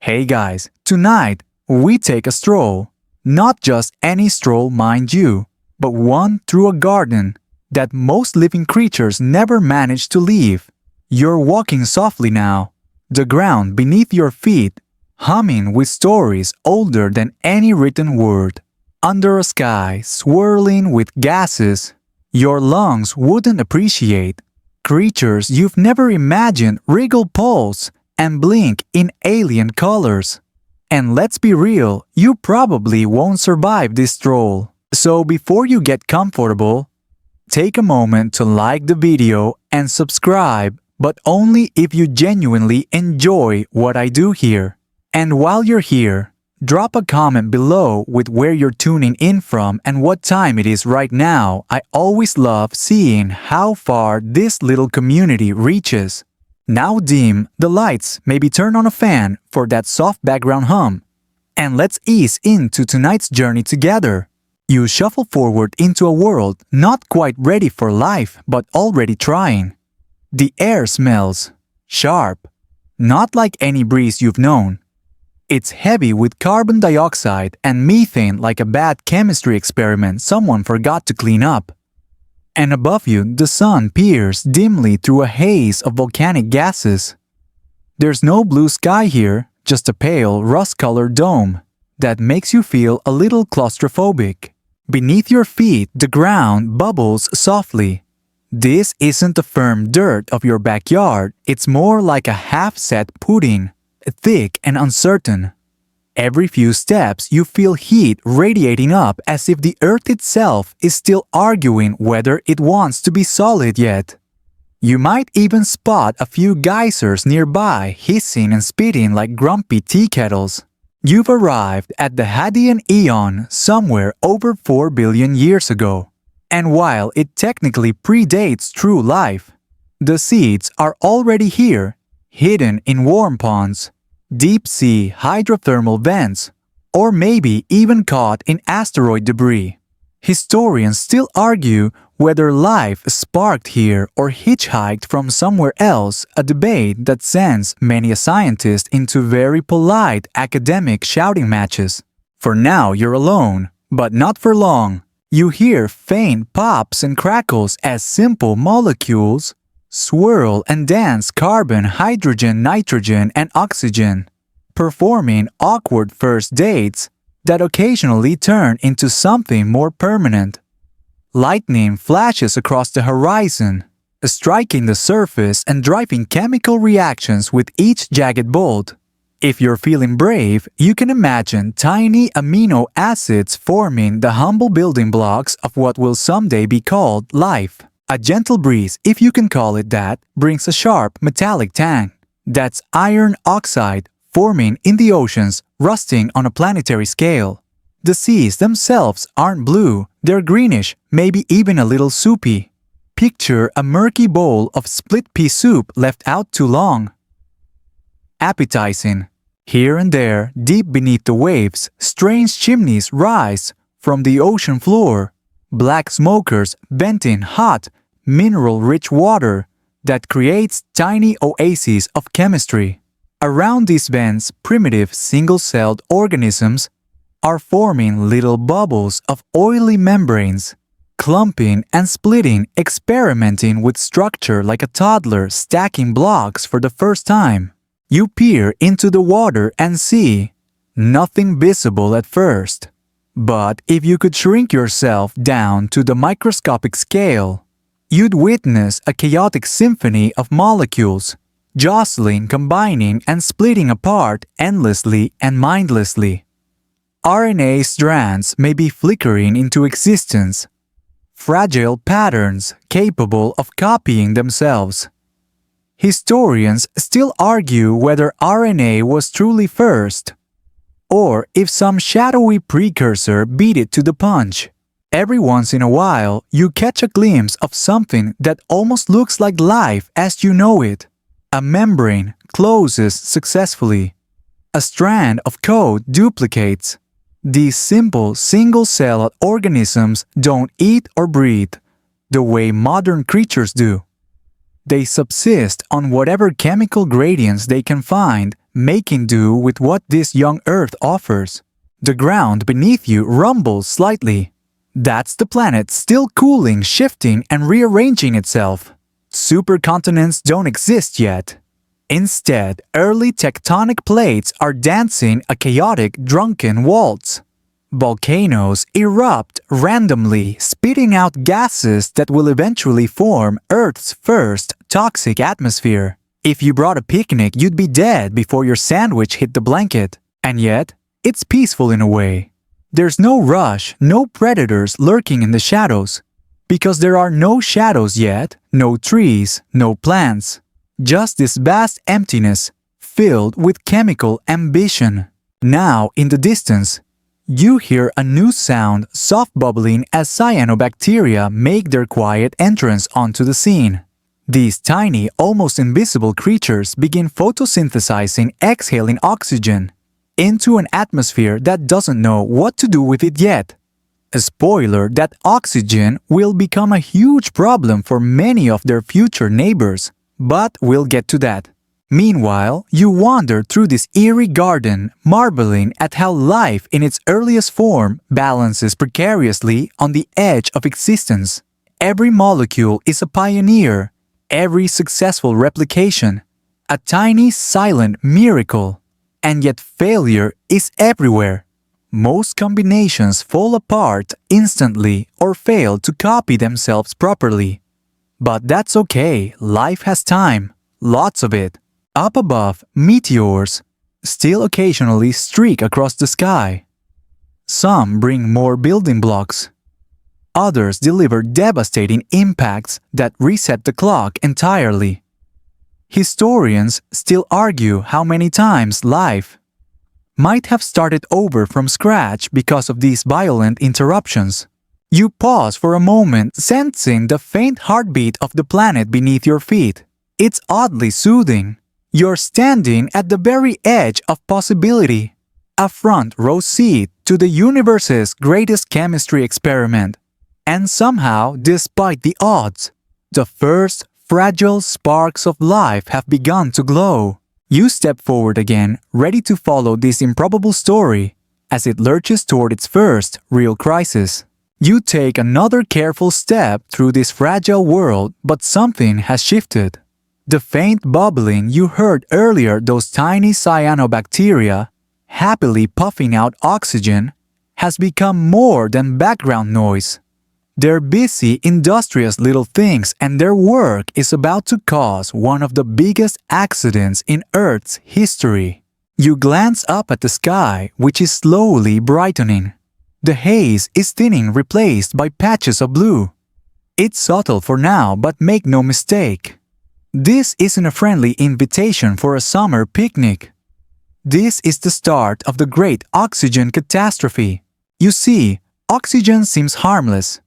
Hey guys, tonight we take a stroll. Not just any stroll, mind you, but one through a garden that most living creatures never manage to leave. You're walking softly now, the ground beneath your feet humming with stories older than any written word. Under a sky swirling with gases your lungs wouldn't appreciate. Creatures you've never imagined wriggle pulse and blink in alien colors. And let's be real, you probably won't survive this stroll. So before you get comfortable, take a moment to like the video and subscribe, but only if you genuinely enjoy what I do here. And while you're here, drop a comment below with where you're tuning in from and what time it is right now. I always love seeing how far this little community reaches. Now dim the lights, maybe turn on a fan for that soft background hum. And let's ease into tonight's journey together. You shuffle forward into a world not quite ready for life but already trying. The air smells sharp, not like any breeze you've known. It's heavy with carbon dioxide and methane, like a bad chemistry experiment someone forgot to clean up. And above you, the sun peers dimly through a haze of volcanic gases. There's no blue sky here, just a pale, rust-colored dome that makes you feel a little claustrophobic. Beneath your feet, the ground bubbles softly. This isn't the firm dirt of your backyard, it's more like a half-set pudding, thick and uncertain. Every few steps you feel heat radiating up as if the earth itself is still arguing whether it wants to be solid yet. You might even spot a few geysers nearby hissing and spitting like grumpy tea kettles. You've arrived at the Hadean Eon somewhere over 4 billion years ago. And while it technically predates true life, the seeds are already here, hidden in warm ponds, deep-sea hydrothermal vents, or maybe even caught in asteroid debris. Historians still argue whether life sparked here or hitchhiked from somewhere else, a debate that sends many a scientist into very polite academic shouting matches. For now you're alone, but not for long. You hear faint pops and crackles as simple molecules swirl and dance carbon, hydrogen, nitrogen, and oxygen, performing awkward first dates that occasionally turn into something more permanent. Lightning flashes across the horizon, striking the surface and driving chemical reactions with each jagged bolt. If you're feeling brave, you can imagine tiny amino acids forming the humble building blocks of what will someday be called life. A gentle breeze, if you can call it that, brings a sharp metallic tang. That's iron oxide forming in the oceans, rusting on a planetary scale. The seas themselves aren't blue, they're greenish, maybe even a little soupy. Picture a murky bowl of split pea soup left out too long. Appetizing. Here and there, deep beneath the waves, strange chimneys rise from the ocean floor. Black smokers venting hot, mineral-rich water that creates tiny oases of chemistry. Around these vents, primitive single-celled organisms are forming little bubbles of oily membranes, clumping and splitting, experimenting with structure like a toddler stacking blocks for the first time. You peer into the water and see nothing visible at first. But if you could shrink yourself down to the microscopic scale, you'd witness a chaotic symphony of molecules, jostling, combining, and splitting apart endlessly and mindlessly. RNA strands may be flickering into existence, fragile patterns capable of copying themselves. Historians still argue whether RNA was truly first, or if some shadowy precursor beat it to the punch. Every once in a while, you catch a glimpse of something that almost looks like life as you know it. A membrane closes successfully. A strand of code duplicates. These simple single-celled organisms don't eat or breathe the way modern creatures do. They subsist on whatever chemical gradients they can find, making do with what this young Earth offers. The ground beneath you rumbles slightly. That's the planet still cooling, shifting, and rearranging itself. Supercontinents don't exist yet. Instead, early tectonic plates are dancing a chaotic, drunken waltz. Volcanoes erupt randomly, spitting out gases that will eventually form Earth's first toxic atmosphere. If you brought a picnic, you'd be dead before your sandwich hit the blanket. And yet, it's peaceful in a way. There's no rush, no predators lurking in the shadows. Because there are no shadows yet, no trees, no plants. Just this vast emptiness, filled with chemical ambition. Now, in the distance, you hear a new sound soft bubbling as cyanobacteria make their quiet entrance onto the scene. These tiny, almost invisible creatures begin photosynthesizing, exhaling oxygen into an atmosphere that doesn't know what to do with it yet. A spoiler that oxygen will become a huge problem for many of their future neighbors, but we'll get to that. Meanwhile, you wander through this eerie garden, marveling at how life in its earliest form balances precariously on the edge of existence. Every molecule is a pioneer, every successful replication, a tiny silent miracle. And yet failure is everywhere. Most combinations fall apart instantly or fail to copy themselves properly. But that's okay, life has time, lots of it. Up above, meteors still occasionally streak across the sky. Some bring more building blocks. Others deliver devastating impacts that reset the clock entirely. Historians still argue how many times life might have started over from scratch because of these violent interruptions. You pause for a moment, sensing the faint heartbeat of the planet beneath your feet. It's oddly soothing. You're standing at the very edge of possibility, a front row seat to the universe's greatest chemistry experiment. And somehow, despite the odds, the first fragile sparks of life have begun to glow. You step forward again, ready to follow this improbable story as it lurches toward its first real crisis. You take another careful step through this fragile world, but something has shifted. The faint bubbling you heard earlier, those tiny cyanobacteria happily puffing out oxygen, has become more than background noise. They're busy, industrious little things, and their work is about to cause one of the biggest accidents in Earth's history. You glance up at the sky, which is slowly brightening. The haze is thinning, replaced by patches of blue. It's subtle for now, but make no mistake. This isn't a friendly invitation for a summer picnic. This is the start of the great oxygen catastrophe. You see, oxygen seems harmless.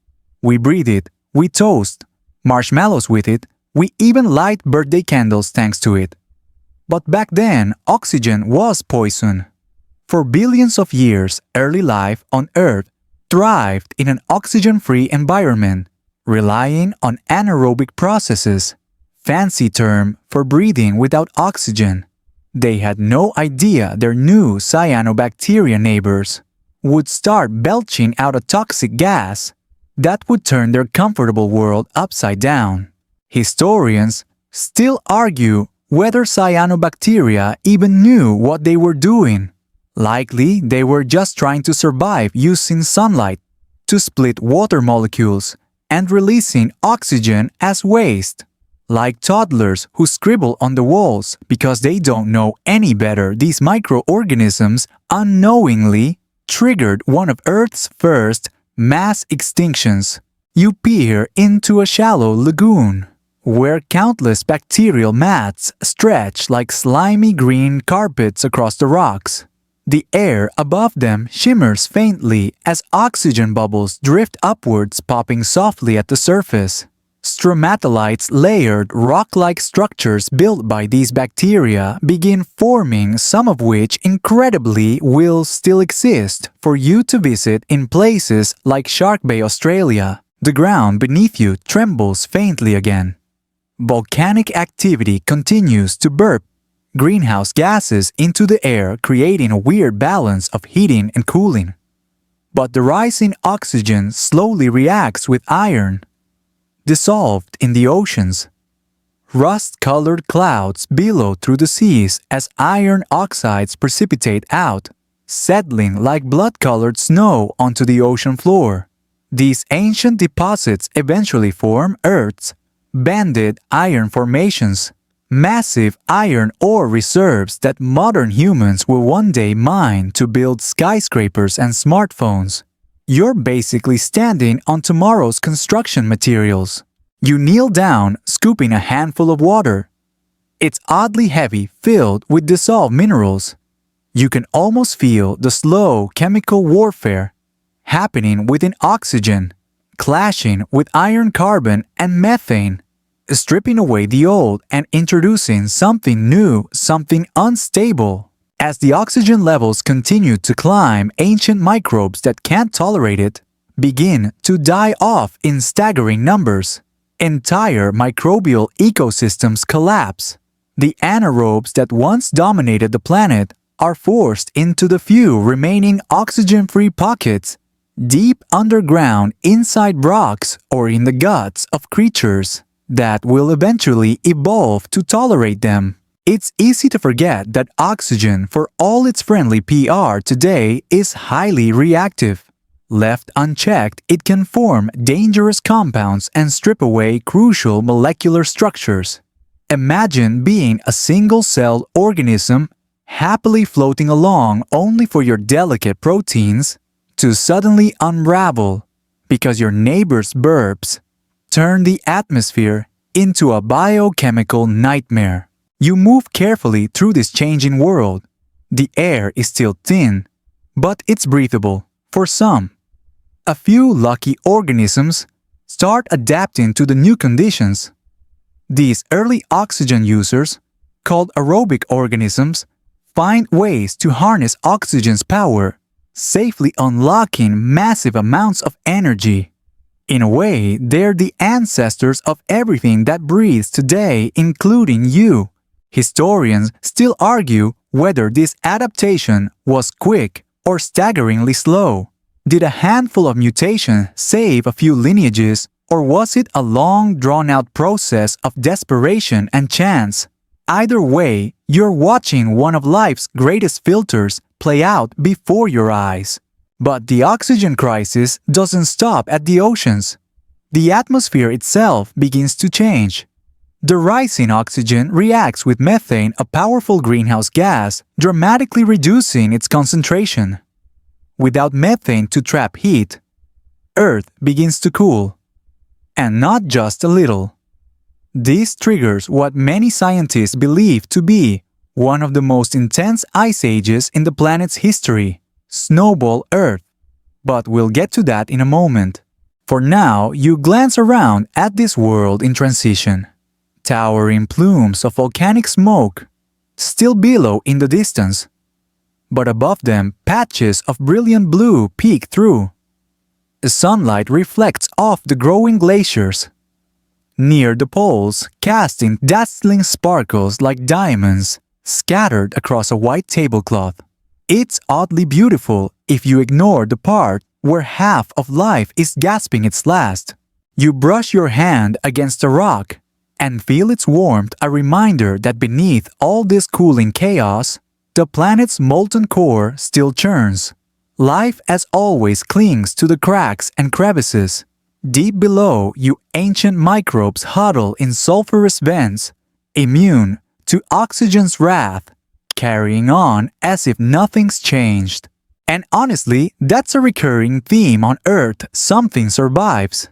We breathe it, we toast, marshmallows with it, we even light birthday candles thanks to it. But back then, oxygen was poison. For billions of years, early life on Earth thrived in an oxygen-free environment, relying on anaerobic processes, fancy term for breathing without oxygen. They had no idea their new cyanobacteria neighbors would start belching out a toxic gas that would turn their comfortable world upside down. Historians still argue whether cyanobacteria even knew what they were doing. Likely, they were just trying to survive using sunlight to split water molecules and releasing oxygen as waste. Like toddlers who scribble on the walls because they don't know any better, these microorganisms unknowingly triggered one of Earth's first mass extinctions. You peer into a shallow lagoon where countless bacterial mats stretch like slimy green carpets across the rocks. The air above them shimmers faintly as oxygen bubbles drift upwards, popping softly at the surface. Stromatolites, layered rock-like structures built by these bacteria, begin forming, some of which incredibly will still exist for you to visit in places like Shark Bay, Australia. The ground beneath you trembles faintly again. Volcanic activity continues to burp, greenhouse gases into the air, creating a weird balance of heating and cooling. But the rising oxygen slowly reacts with iron, dissolved in the oceans. Rust-colored clouds billow through the seas as iron oxides precipitate out, settling like blood-colored snow onto the ocean floor. These ancient deposits eventually form Earth's banded iron formations, massive iron ore reserves that modern humans will one day mine to build skyscrapers and smartphones. You're basically standing on tomorrow's construction materials. You kneel down, scooping a handful of water. It's oddly heavy, filled with dissolved minerals. You can almost feel the slow chemical warfare happening within oxygen, clashing with iron, carbon, and methane, stripping away the old and introducing something new, something unstable. As the oxygen levels continue to climb, ancient microbes that can't tolerate it begin to die off in staggering numbers. Entire microbial ecosystems collapse. The anaerobes that once dominated the planet are forced into the few remaining oxygen-free pockets, deep underground inside rocks or in the guts of creatures that will eventually evolve to tolerate them. It's easy to forget that oxygen, for all its friendly PR today, is highly reactive. Left unchecked, it can form dangerous compounds and strip away crucial molecular structures. Imagine being a single-celled organism happily floating along only for your delicate proteins to suddenly unravel because your neighbor's burps turn the atmosphere into a biochemical nightmare. You move carefully through this changing world. The air is still thin, but it's breathable for some. A few lucky organisms start adapting to the new conditions. These early oxygen users, called aerobic organisms, find ways to harness oxygen's power, safely unlocking massive amounts of energy. In a way, they're the ancestors of everything that breathes today, including you. Historians still argue whether this adaptation was quick or staggeringly slow. Did a handful of mutations save a few lineages, or was it a long, drawn-out process of desperation and chance? Either way, you're watching one of life's greatest filters play out before your eyes. But the oxygen crisis doesn't stop at the oceans. The atmosphere itself begins to change. The rising oxygen reacts with methane, a powerful greenhouse gas, dramatically reducing its concentration. Without methane to trap heat, Earth begins to cool. And not just a little. This triggers what many scientists believe to be one of the most intense ice ages in the planet's history, Snowball Earth. But we'll get to that in a moment. For now, you glance around at this world in transition. Towering plumes of volcanic smoke still billow in the distance. But above them, patches of brilliant blue peek through. The sunlight reflects off the growing glaciers. Near the poles, casting dazzling sparkles like diamonds scattered across a white tablecloth. It's oddly beautiful if you ignore the part where half of life is gasping its last. You brush your hand against a rock and feel its warmth, a reminder that beneath all this cooling chaos, the planet's molten core still churns. Life, as always, clings to the cracks and crevices. Deep below you, ancient microbes huddle in sulfurous vents, immune to oxygen's wrath, carrying on as if nothing's changed. And honestly, that's a recurring theme on Earth. Something survives.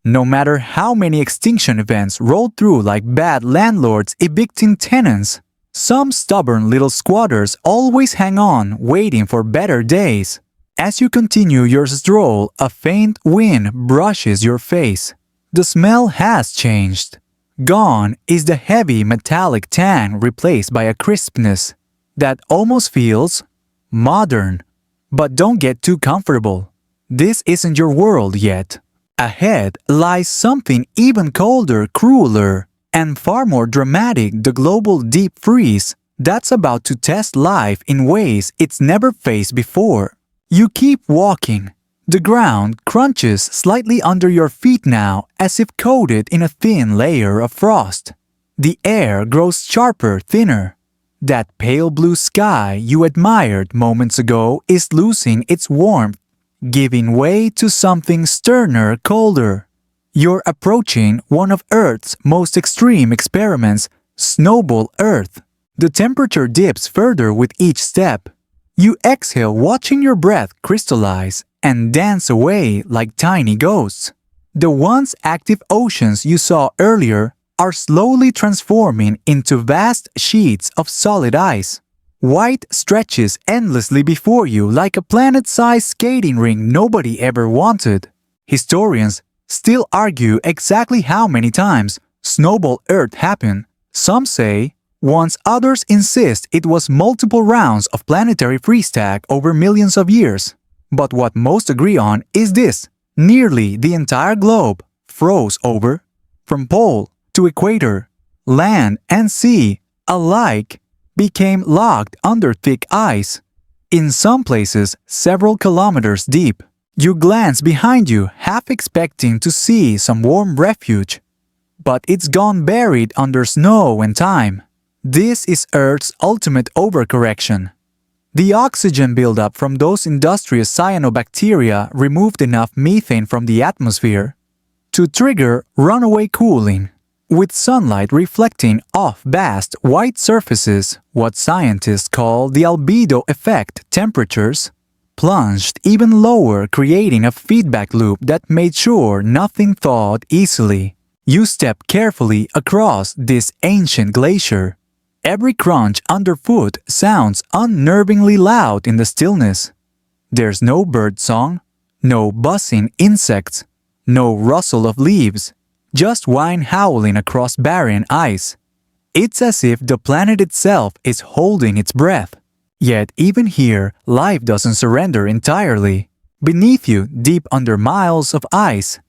No matter how many extinction events roll through like bad landlords evicting tenants, some stubborn little squatters always hang on, waiting for better days. As you continue your stroll, a faint wind brushes your face. The smell has changed. Gone is the heavy metallic tang, replaced by a crispness that almost feels modern. But don't get too comfortable. This isn't your world yet. Ahead lies something even colder, crueler, and far more dramatic: the global deep freeze that's about to test life in ways it's never faced before. You keep walking. The ground crunches slightly under your feet now as if coated in a thin layer of frost. The air grows sharper, thinner. That pale blue sky you admired moments ago is losing its warmth, giving way to something sterner, colder. You're approaching one of Earth's most extreme experiments, Snowball Earth. The temperature dips further with each step. You exhale, watching your breath crystallize and dance away like tiny ghosts. The once active oceans you saw earlier are slowly transforming into vast sheets of solid ice. White stretches endlessly before you like a planet-sized skating rink nobody ever wanted. Historians still argue exactly how many times Snowball Earth happened. Some say once, others insist it was multiple rounds of planetary freeze-tag over millions of years. But what most agree on is this: nearly the entire globe froze over. From pole to equator, land and sea alike became locked under thick ice. In some places, several kilometers deep. You glance behind you, half expecting to see some warm refuge. But it's gone buried under snow and time. This is Earth's ultimate overcorrection. The oxygen buildup from those industrious cyanobacteria removed enough methane from the atmosphere to trigger runaway cooling. With sunlight reflecting off vast white surfaces, what scientists call the albedo effect, temperatures plunged even lower, creating a feedback loop that made sure nothing thawed easily. You step carefully across this ancient glacier. Every crunch underfoot sounds unnervingly loud in the stillness. There's no bird song, no buzzing insects, no rustle of leaves, just wind howling across barren ice. It's as if the planet itself is holding its breath. Yet even here, life doesn't surrender entirely. Beneath you, deep under miles of ice,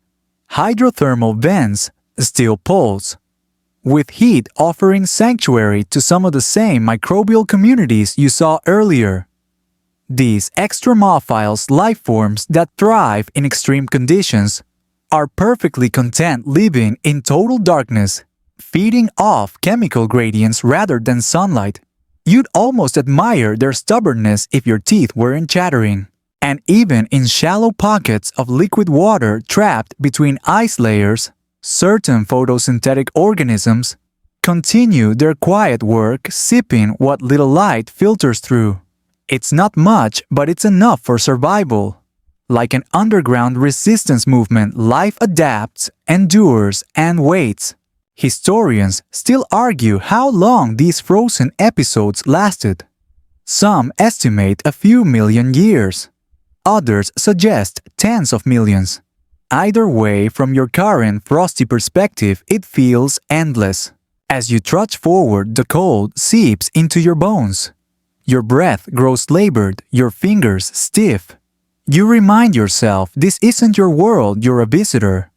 hydrothermal vents still pulse, with heat offering sanctuary to some of the same microbial communities you saw earlier. These extremophile life forms that thrive in extreme conditions are perfectly content living in total darkness, feeding off chemical gradients rather than sunlight. You'd almost admire their stubbornness if your teeth weren't chattering. And even in shallow pockets of liquid water trapped between ice layers, certain photosynthetic organisms continue their quiet work, sipping what little light filters through. It's not much, but it's enough for survival. Like an underground resistance movement, life adapts, endures, and waits. Historians still argue how long these frozen episodes lasted. Some estimate a few million years. Others suggest tens of millions. Either way, from your current frosty perspective, it feels endless. As you trudge forward, the cold seeps into your bones. Your breath grows labored, your fingers stiff. You remind yourself this isn't your world, you're a visitor.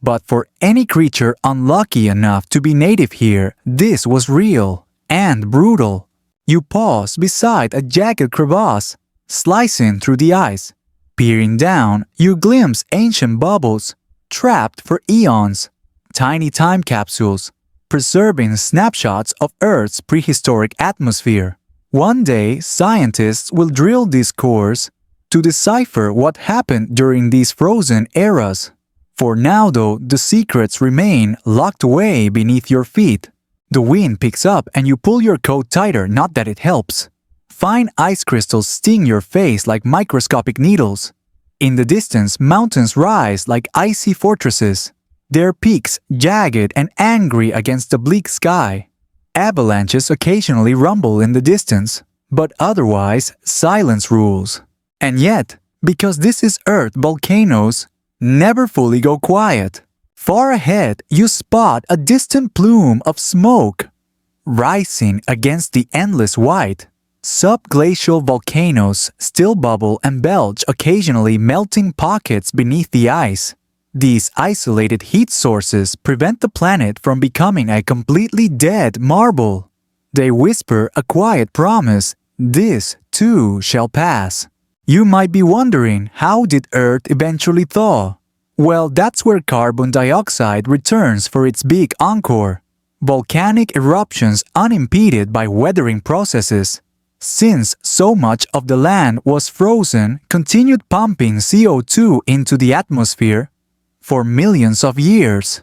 But for any creature unlucky enough to be native here, this was real and brutal. You pause beside a jagged crevasse, slicing through the ice. Peering down, you glimpse ancient bubbles, trapped for eons, tiny time capsules, preserving snapshots of Earth's prehistoric atmosphere. One day, scientists will drill these cores to decipher what happened during these frozen eras. For now, though, the secrets remain locked away beneath your feet. The wind picks up and you pull your coat tighter, not that it helps. Fine ice crystals sting your face like microscopic needles. In the distance, mountains rise like icy fortresses, their peaks jagged and angry against the bleak sky. Avalanches occasionally rumble in the distance, but otherwise, silence rules. And yet, because this is Earth, volcanoes never fully go quiet. Far ahead, you spot a distant plume of smoke rising against the endless white. Subglacial volcanoes still bubble and belch, occasionally melting pockets beneath the ice. These isolated heat sources prevent the planet from becoming a completely dead marble. They whisper a quiet promise, "This too shall pass." You might be wondering, how did Earth eventually thaw? Well, that's where carbon dioxide returns for its big encore. Volcanic eruptions unimpeded by weathering processes. Since so much of the land was frozen, continued pumping CO2 into the atmosphere for millions of years.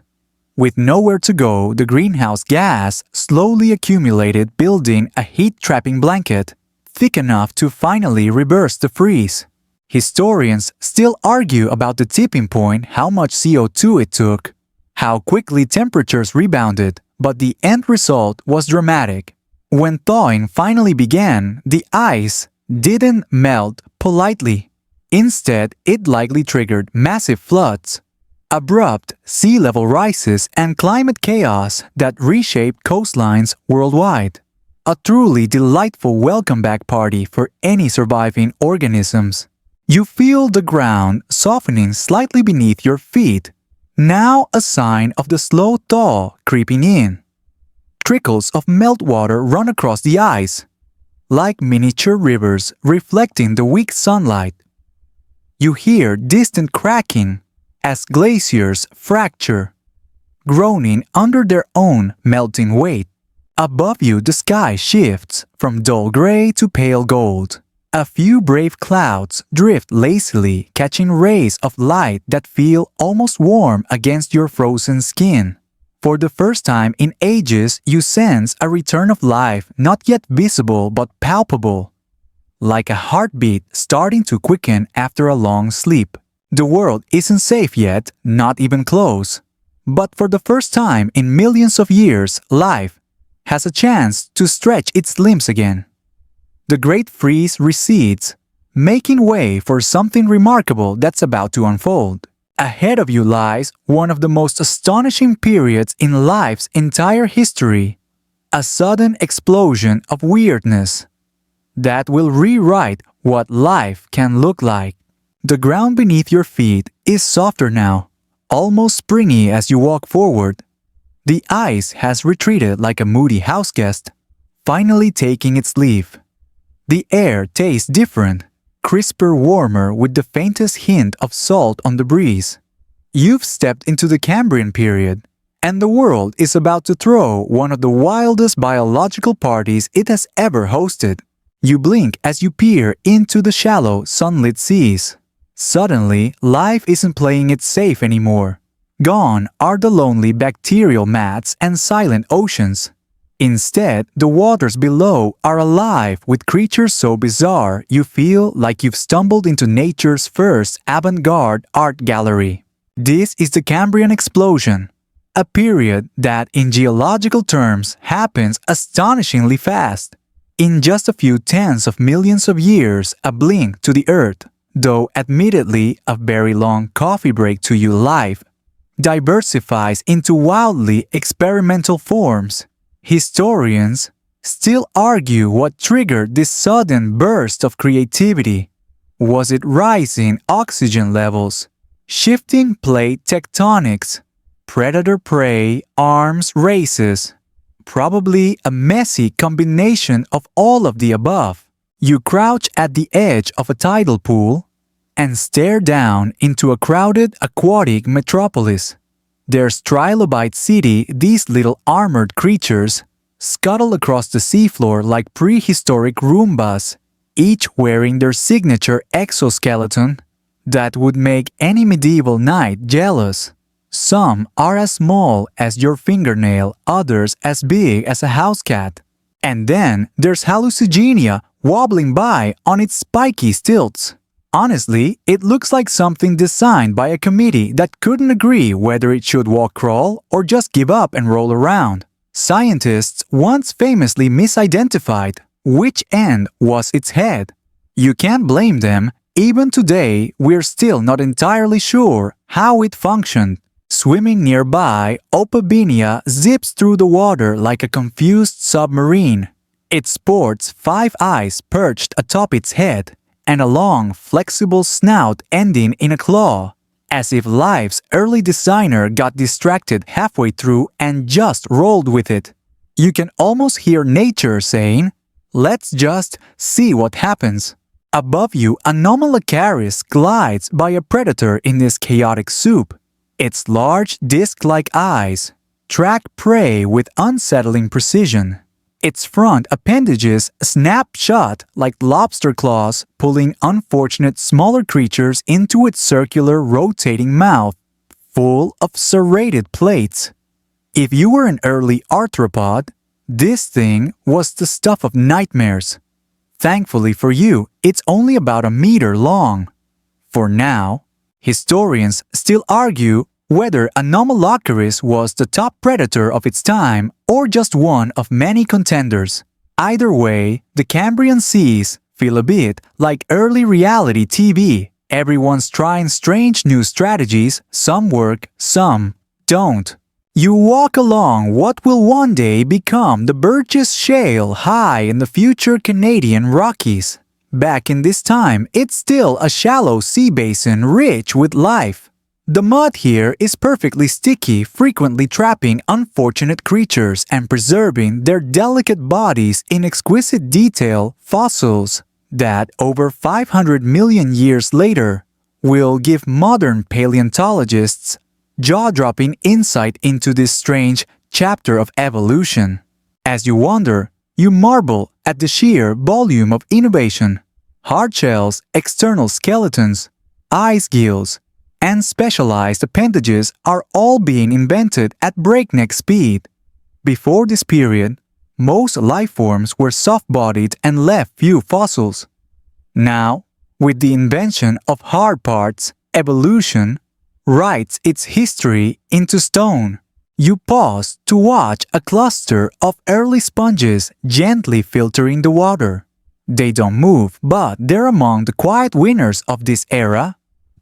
With nowhere to go, the greenhouse gas slowly accumulated, building a heat-trapping blanket thick enough to finally reverse the freeze. Historians still argue about the tipping point, how much CO2 it took, how quickly temperatures rebounded, but the end result was dramatic. When thawing finally began, the ice didn't melt politely. Instead, it likely triggered massive floods, abrupt sea level rises, and climate chaos that reshaped coastlines worldwide. A truly delightful welcome back party for any surviving organisms. You feel the ground softening slightly beneath your feet, now a sign of the slow thaw creeping in. Trickles of meltwater run across the ice, like miniature rivers reflecting the weak sunlight. You hear distant cracking as glaciers fracture, groaning under their own melting weight. Above you, the sky shifts from dull gray to pale gold. A few brave clouds drift lazily, catching rays of light that feel almost warm against your frozen skin. For the first time in ages, you sense a return of life, not yet visible but palpable, like a heartbeat starting to quicken after a long sleep. The world isn't safe yet, not even close. But for the first time in millions of years, life has a chance to stretch its limbs again. The great freeze recedes, making way for something remarkable that's about to unfold. Ahead of you lies one of the most astonishing periods in life's entire history, a sudden explosion of weirdness that will rewrite what life can look like. The ground beneath your feet is softer now, almost springy as you walk forward. The ice has retreated like a moody houseguest, finally taking its leave. The air tastes different, crisper, warmer, with the faintest hint of salt on the breeze. You've stepped into the Cambrian period, and the world is about to throw one of the wildest biological parties it has ever hosted. You blink as you peer into the shallow, sunlit seas. Suddenly, life isn't playing it safe anymore. Gone are the lonely bacterial mats and silent oceans. Instead, the waters below are alive with creatures so bizarre you feel like you've stumbled into nature's first avant-garde art gallery. This is the Cambrian explosion, a period that in geological terms happens astonishingly fast. In just a few tens of millions of years, a blink to the Earth, though admittedly a very long coffee break to you life, diversifies into wildly experimental forms. Historians still argue what triggered this sudden burst of creativity. Was it rising oxygen levels, shifting plate tectonics, predator-prey arms races? Probably a messy combination of all of the above. You crouch at the edge of a tidal pool and stare down into a crowded aquatic metropolis. There's trilobite city, these little armored creatures scuttle across the seafloor like prehistoric Roombas, each wearing their signature exoskeleton that would make any medieval knight jealous. Some are as small as your fingernail, others as big as a house cat. And then there's Hallucigenia wobbling by on its spiky stilts. Honestly, it looks like something designed by a committee that couldn't agree whether it should walk crawl or just give up and roll around. Scientists once famously misidentified which end was its head. You can't blame them. Even today, we're still not entirely sure how it functioned. Swimming nearby, Opabinia zips through the water like a confused submarine. It sports 5 eyes perched atop its head, and a long, flexible snout ending in a claw, as if life's early designer got distracted halfway through and just rolled with it. You can almost hear nature saying, "Let's just see what happens." Above you, Anomalocaris glides by a predator in this chaotic soup. Its large, disc-like eyes track prey with unsettling precision. Its front appendages snap shut like lobster claws, pulling unfortunate smaller creatures into its circular, rotating mouth, full of serrated plates. If you were an early arthropod, this thing was the stuff of nightmares. Thankfully for you, it's only about a meter long. For now, historians still argue whether Anomalocaris was the top predator of its time or just one of many contenders. Either way, the Cambrian seas feel a bit like early reality TV. Everyone's trying strange new strategies, some work, some don't. You walk along what will one day become the Burgess Shale high in the future Canadian Rockies. Back in this time, it's still a shallow sea basin rich with life. The mud here is perfectly sticky, frequently trapping unfortunate creatures and preserving their delicate bodies in exquisite detail, fossils that, over 500 million years later, will give modern paleontologists jaw-dropping insight into this strange chapter of evolution. As you wander, you marvel at the sheer volume of innovation. Hard shells, external skeletons, ice gills, and specialized appendages are all being invented at breakneck speed. Before this period, most life forms were soft-bodied and left few fossils. Now, with the invention of hard parts, evolution writes its history into stone. You pause to watch a cluster of early sponges gently filtering the water. They don't move, but they're among the quiet winners of this era,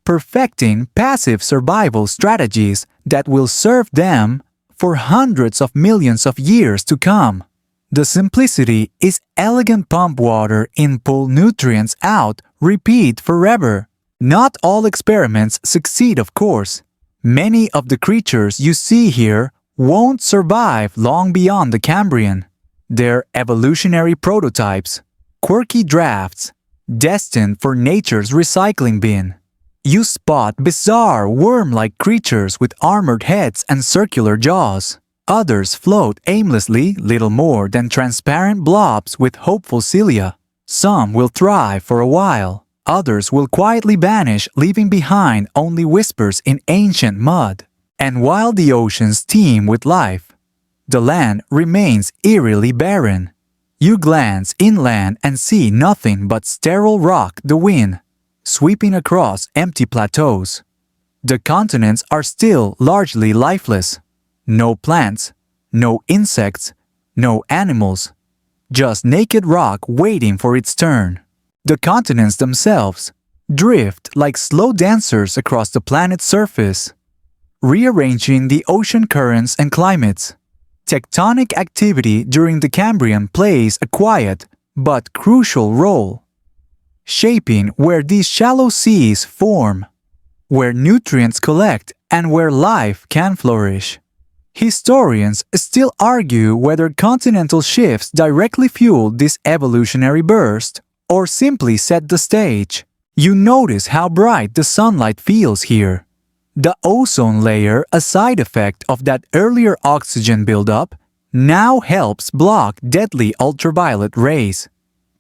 perfecting passive survival strategies that will serve them for hundreds of millions of years to come. The simplicity is elegant pump water in, pull nutrients out, repeat forever. Not all experiments succeed, of course. Many of the creatures you see here won't survive long beyond the Cambrian. They're evolutionary prototypes, quirky drafts, destined for nature's recycling bin. You spot bizarre worm-like creatures with armored heads and circular jaws. Others float aimlessly, little more than transparent blobs with hopeful cilia. Some will thrive for a while. Others will quietly vanish, leaving behind only whispers in ancient mud. And while the oceans teem with life, the land remains eerily barren. You glance inland and see nothing but sterile rock, the wind sweeping across empty plateaus. The continents are still largely lifeless. No plants, no insects, no animals. Just naked rock waiting for its turn. The continents themselves drift like slow dancers across the planet's surface, rearranging the ocean currents and climates. Tectonic activity during the Cambrian plays a quiet but crucial role, shaping where these shallow seas form, where nutrients collect, and where life can flourish. Historians still argue whether continental shifts directly fueled this evolutionary burst or simply set the stage. You notice how bright the sunlight feels here. The ozone layer, a side effect of that earlier oxygen buildup, now helps block deadly ultraviolet rays.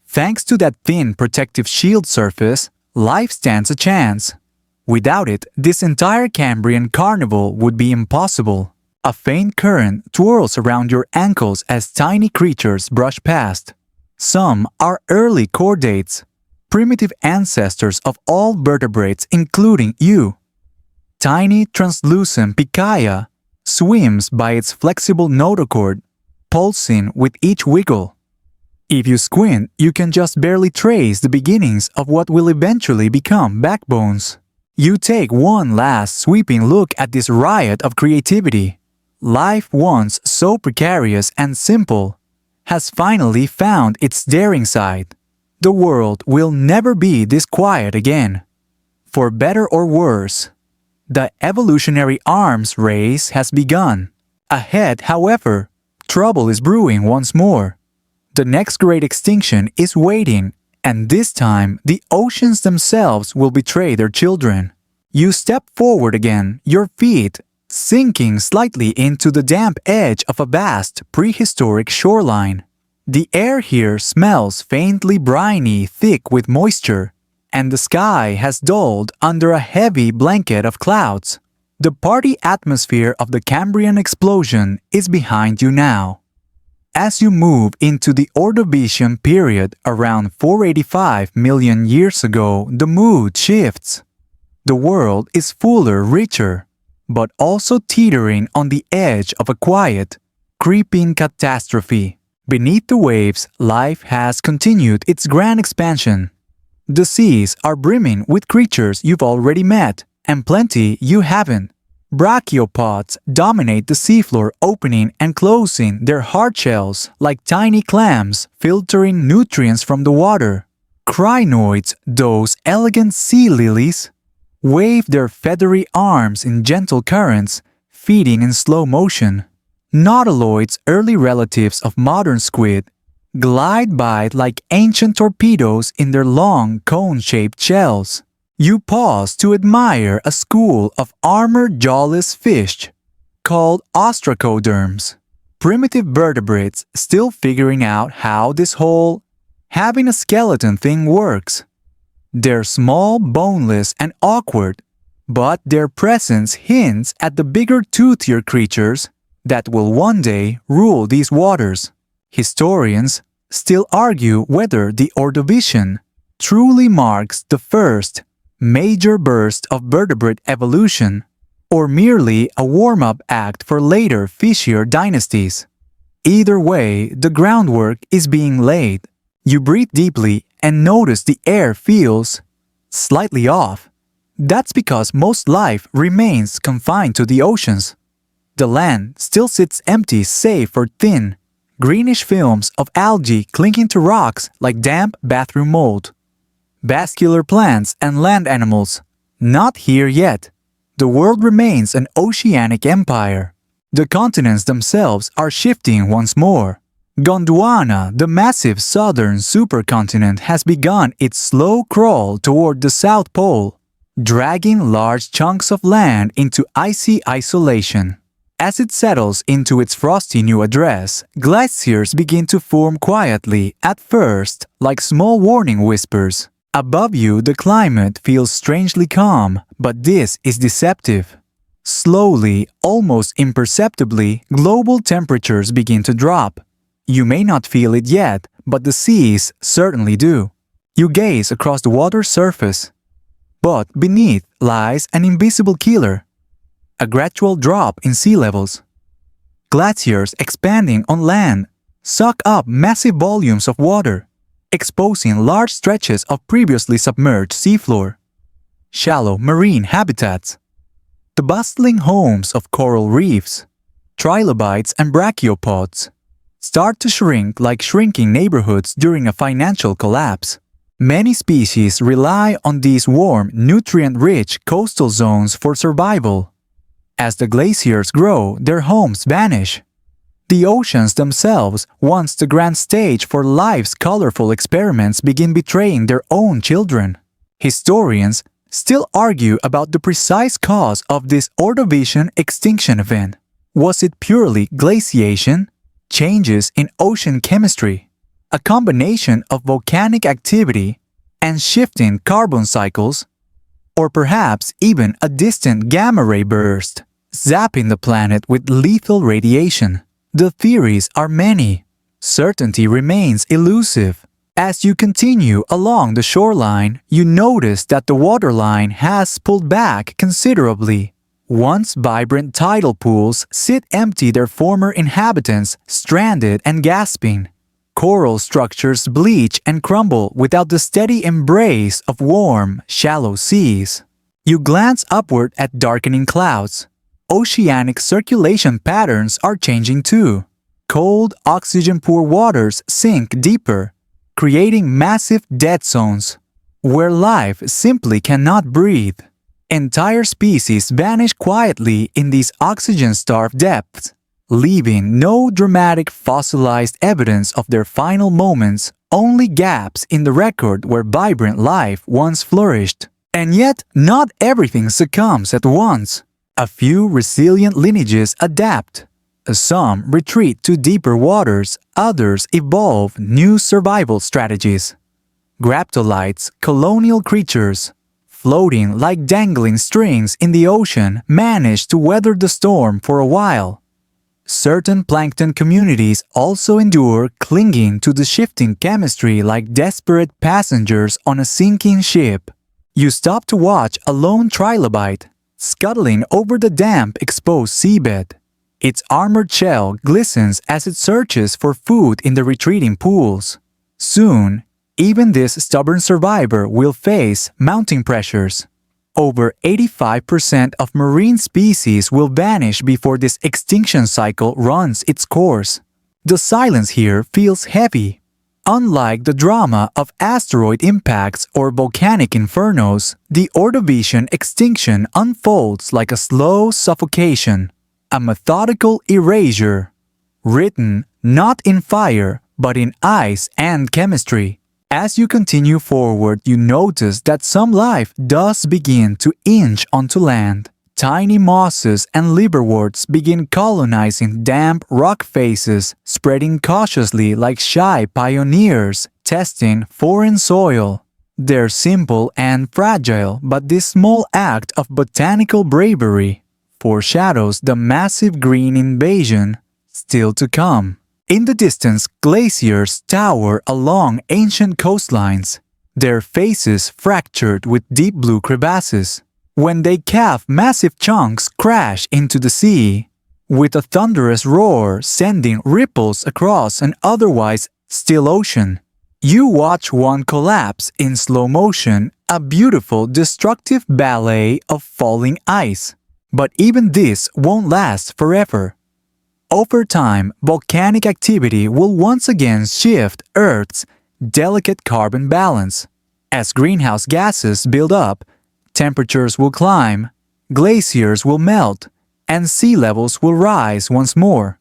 Thanks to that thin protective shield surface, life stands a chance. Without it, this entire Cambrian carnival would be impossible. A faint current twirls around your ankles as tiny creatures brush past. Some are early chordates, primitive ancestors of all vertebrates including you. Tiny translucent picaia swims by its flexible notochord, pulsing with each wiggle. If you squint, you can just barely trace the beginnings of what will eventually become backbones. You take one last sweeping look at this riot of creativity. Life once so precarious and simple has finally found its daring side. The world will never be this quiet again. For better or worse, the evolutionary arms race has begun. Ahead, however, trouble is brewing once more. The next great extinction is waiting, and this time the oceans themselves will betray their children. You step forward again, your feet sinking slightly into the damp edge of a vast prehistoric shoreline. The air here smells faintly briny, thick with moisture, and the sky has dulled under a heavy blanket of clouds. The party atmosphere of the Cambrian explosion is behind you now. As you move into the Ordovician period around 485 million years ago, the mood shifts. The world is fuller, richer, but also teetering on the edge of a quiet, creeping catastrophe. Beneath the waves, life has continued its grand expansion. The seas are brimming with creatures you've already met, and plenty you haven't. Brachiopods dominate the seafloor, opening and closing their hard shells like tiny clams filtering nutrients from the water. Crinoids, those elegant sea lilies, wave their feathery arms in gentle currents, feeding in slow motion. Nautiloids, early relatives of modern squid, glide by like ancient torpedoes in their long cone-shaped shells. You pause to admire a school of armored jawless fish called ostracoderms, primitive vertebrates still figuring out how this whole having a skeleton thing works. They're small, boneless, and awkward, but their presence hints at the bigger, toothier creatures that will one day rule these waters. Historians still argue whether the Ordovician truly marks the first major burst of vertebrate evolution, or merely a warm-up act for later fishier dynasties. Either way, the groundwork is being laid. You breathe deeply and notice the air feels slightly off. That's because most life remains confined to the oceans. The land still sits empty save for thin, greenish films of algae clinging to rocks like damp bathroom mold. Vascular plants and land animals, not here yet. The world remains an oceanic empire. The continents themselves are shifting once more. Gondwana, the massive southern supercontinent, has begun its slow crawl toward the South Pole, dragging large chunks of land into icy isolation. As it settles into its frosty new address, glaciers begin to form quietly, at first like small warning whispers. Above you, the climate feels strangely calm, but this is deceptive. Slowly, almost imperceptibly, global temperatures begin to drop. You may not feel it yet, but the seas certainly do. You gaze across the water's surface, but beneath lies an invisible killer. A gradual drop in sea levels. Glaciers expanding on land suck up massive volumes of water, exposing large stretches of previously submerged seafloor. Shallow marine habitats. The bustling homes of coral reefs, trilobites and brachiopods start to shrink like shrinking neighborhoods during a financial collapse. Many species rely on these warm, nutrient-rich coastal zones for survival. As the glaciers grow, their homes vanish. The oceans themselves, once the grand stage for life's colorful experiments, begin betraying their own children. Historians still argue about the precise cause of this Ordovician extinction event. Was it purely glaciation, changes in ocean chemistry, a combination of volcanic activity and shifting carbon cycles, or perhaps even a distant gamma-ray burst, zapping the planet with lethal radiation? The theories are many. Certainty remains elusive. As you continue along the shoreline, you notice that the waterline has pulled back considerably. Once vibrant tidal pools sit empty, their former inhabitants stranded and gasping. Coral structures bleach and crumble without the steady embrace of warm, shallow seas. You glance upward at darkening clouds. Oceanic circulation patterns are changing too. Cold, oxygen-poor waters sink deeper, creating massive dead zones where life simply cannot breathe. Entire species vanish quietly in these oxygen-starved depths. leaving no dramatic fossilized evidence of their final moments, only gaps in the record where vibrant life once flourished. And yet, not everything succumbs at once. A few resilient lineages adapt. Some retreat to deeper waters, others evolve new survival strategies. Graptolites, colonial creatures, floating like dangling strings in the ocean, manage to weather the storm for a while. Certain plankton communities also endure, clinging to the shifting chemistry like desperate passengers on a sinking ship. You stop to watch a lone trilobite, scuttling over the damp, exposed seabed. Its armored shell glistens as it searches for food in the retreating pools. Soon, even this stubborn survivor will face mounting pressures. Over 85% of marine species will vanish before this extinction cycle runs its course. The silence here feels heavy. Unlike the drama of asteroid impacts or volcanic infernos, the Ordovician extinction unfolds like a slow suffocation, a methodical erasure, written not in fire but in ice and chemistry. As you continue forward, you notice that some life does begin to inch onto land. Tiny mosses and liverworts begin colonizing damp rock faces, spreading cautiously like shy pioneers, testing foreign soil. They're simple and fragile, but this small act of botanical bravery foreshadows the massive green invasion still to come. In the distance, glaciers tower along ancient coastlines, their faces fractured with deep blue crevasses. When they calve, massive chunks crash into the sea, with a thunderous roar sending ripples across an otherwise still ocean. You watch one collapse in slow motion, a beautiful, destructive ballet of falling ice. But even this won't last forever. Over time, volcanic activity will once again shift Earth's delicate carbon balance. As greenhouse gases build up, temperatures will climb, glaciers will melt, and sea levels will rise once more.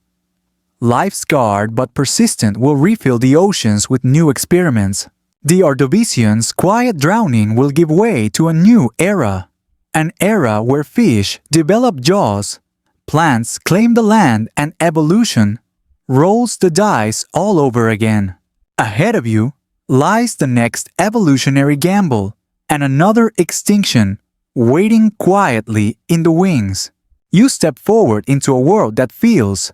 Life-scarred but persistent will refill the oceans with new experiments. The Ordovicians' quiet drowning will give way to a new era. An era where fish develop jaws, plants claim the land, and evolution rolls the dice all over again. Ahead of you lies the next evolutionary gamble and another extinction waiting quietly in the wings. You step forward into a world that feels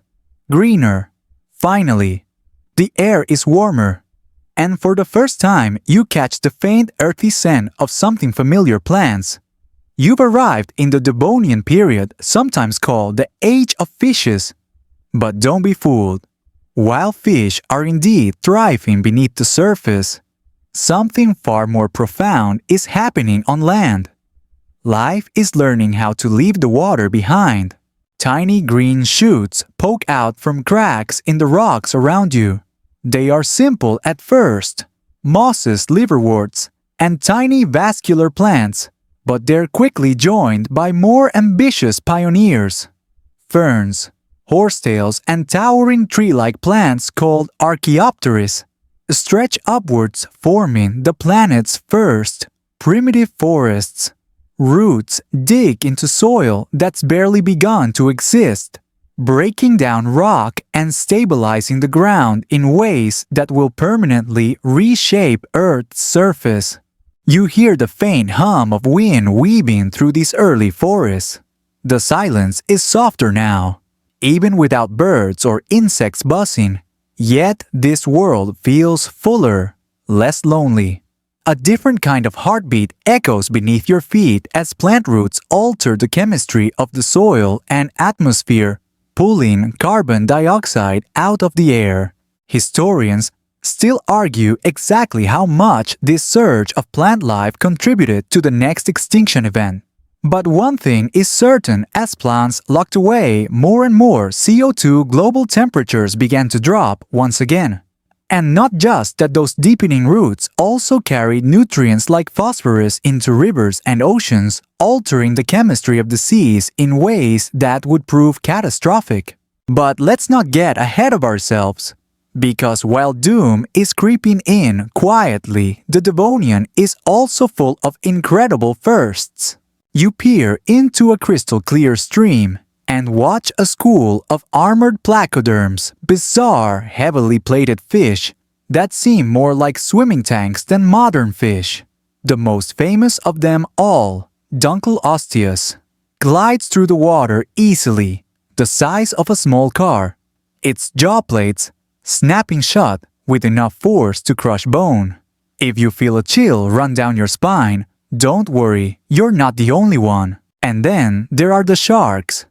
greener. Finally, the air is warmer, and for the first time you catch the faint earthy scent of something familiar plants. You've arrived in the Devonian period, sometimes called the Age of Fishes. But don't be fooled. While fish are indeed thriving beneath the surface, something far more profound is happening on land. Life is learning how to leave the water behind. Tiny green shoots poke out from cracks in the rocks around you. They are simple at first, mosses, liverworts, and tiny vascular plants. But they're quickly joined by more ambitious pioneers. Ferns, horsetails, and towering tree-like plants called Archaeopteris stretch upwards, forming the planet's first primitive forests. Roots dig into soil that's barely begun to exist, breaking down rock and stabilizing the ground in ways that will permanently reshape Earth's surface. You hear the faint hum of wind weaving through these early forests. The silence is softer now, even without birds or insects buzzing. Yet this world feels fuller, less lonely. A different kind of heartbeat echoes beneath your feet as plant roots alter the chemistry of the soil and atmosphere, pulling carbon dioxide out of the air. Historians still argue exactly how much this surge of plant life contributed to the next extinction event. But one thing is certain: as plants locked away more and more CO2, global temperatures began to drop once again. And not just that, those deepening roots also carried nutrients like phosphorus into rivers and oceans, altering the chemistry of the seas in ways that would prove catastrophic. But let's not get ahead of ourselves. Because while doom is creeping in quietly, the Devonian is also full of incredible firsts. You peer into a crystal-clear stream and watch a school of armored placoderms, bizarre, heavily plated fish that seem more like swimming tanks than modern fish. The most famous of them all, Dunkel osteus, glides through the water easily, the size of a small car. Its jaw plates snapping shut with enough force to crush bone. If you feel a chill run down your spine, don't worry, you're not the only one. And then there are the sharks.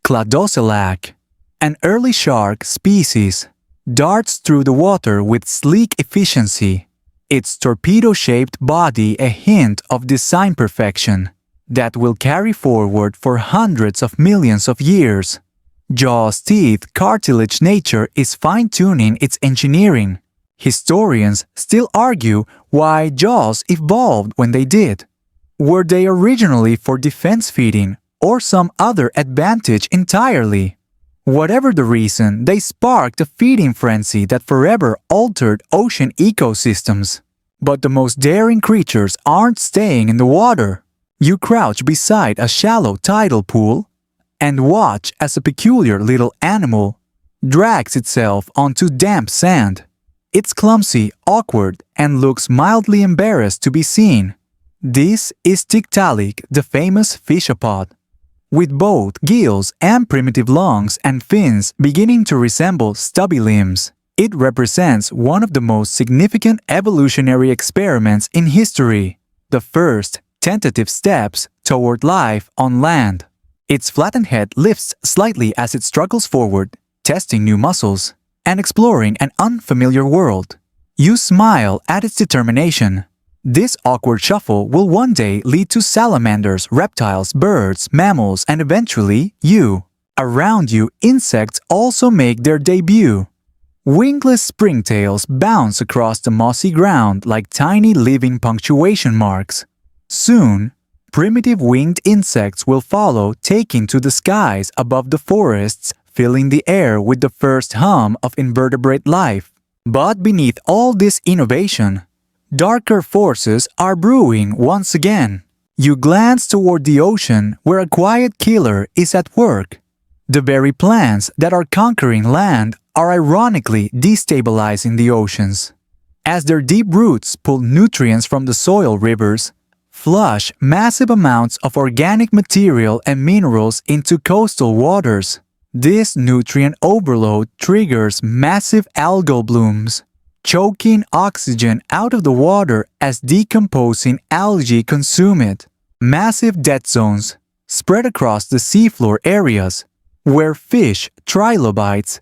Cladocelac, an early shark species, darts through the water with sleek efficiency, its torpedo-shaped body a hint of design perfection that will carry forward for hundreds of millions of years. Jaw's teeth cartilage nature is fine-tuning its engineering. Historians still argue why jaws evolved when they did. Were they originally for defense feeding or some other advantage entirely? Whatever the reason, they sparked a feeding frenzy that forever altered ocean ecosystems. But the most daring creatures aren't staying in the water. You crouch beside a shallow tidal pool and watch as a peculiar little animal drags itself onto damp sand. It's clumsy, awkward, and looks mildly embarrassed to be seen. This is Tiktaalik, the famous fishapod. With both gills and primitive lungs and fins beginning to resemble stubby limbs, it represents one of the most significant evolutionary experiments in history, the first tentative steps toward life on land. Its flattened head lifts slightly as it struggles forward, testing new muscles and exploring an unfamiliar world. You smile at its determination. This awkward shuffle will one day lead to salamanders, reptiles, birds, mammals, and eventually you. Around you, insects also make their debut. Wingless springtails bounce across the mossy ground like tiny living punctuation marks. Soon, primitive winged insects will follow, taking to the skies above the forests, filling the air with the first hum of invertebrate life. But beneath all this innovation, darker forces are brewing once again. You glance toward the ocean where a quiet killer is at work. The very plants that are conquering land are ironically destabilizing the oceans. As their deep roots pull nutrients from the soil rivers, flush massive amounts of organic material and minerals into coastal waters. This nutrient overload triggers massive algal blooms, choking oxygen out of the water as decomposing algae consume it. Massive dead zones spread across the seafloor areas where fish, trilobites,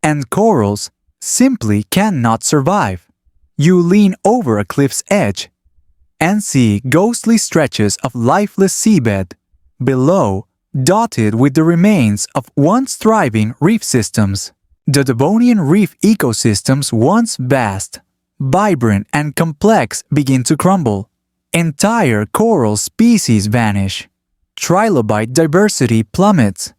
and corals simply cannot survive. You lean over a cliff's edge and see ghostly stretches of lifeless seabed below, dotted with the remains of once thriving reef systems. The Devonian reef ecosystems, once vast, vibrant, and complex, begin to crumble. Entire coral species vanish. Trilobite diversity plummets.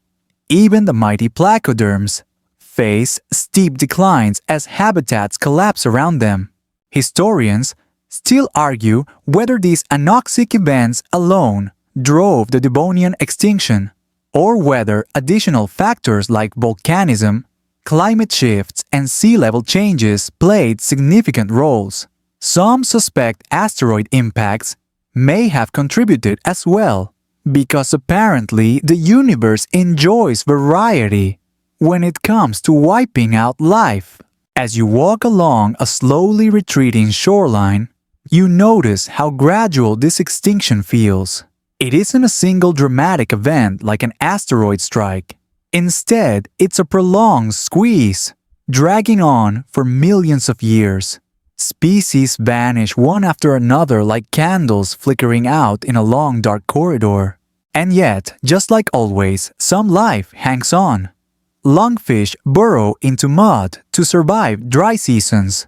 Even the mighty placoderms face steep declines as habitats collapse around them. Historians still argue whether these anoxic events alone drove the Devonian extinction, or whether additional factors like volcanism, climate shifts, and sea level changes played significant roles. Some suspect asteroid impacts may have contributed as well, because apparently the universe enjoys variety when it comes to wiping out life. As you walk along a slowly retreating shoreline, you notice how gradual this extinction feels. It isn't a single dramatic event like an asteroid strike. Instead, it's a prolonged squeeze, dragging on for millions of years. Species vanish one after another like candles flickering out in a long dark corridor. And yet, just like always, some life hangs on. Lungfish burrow into mud to survive dry seasons.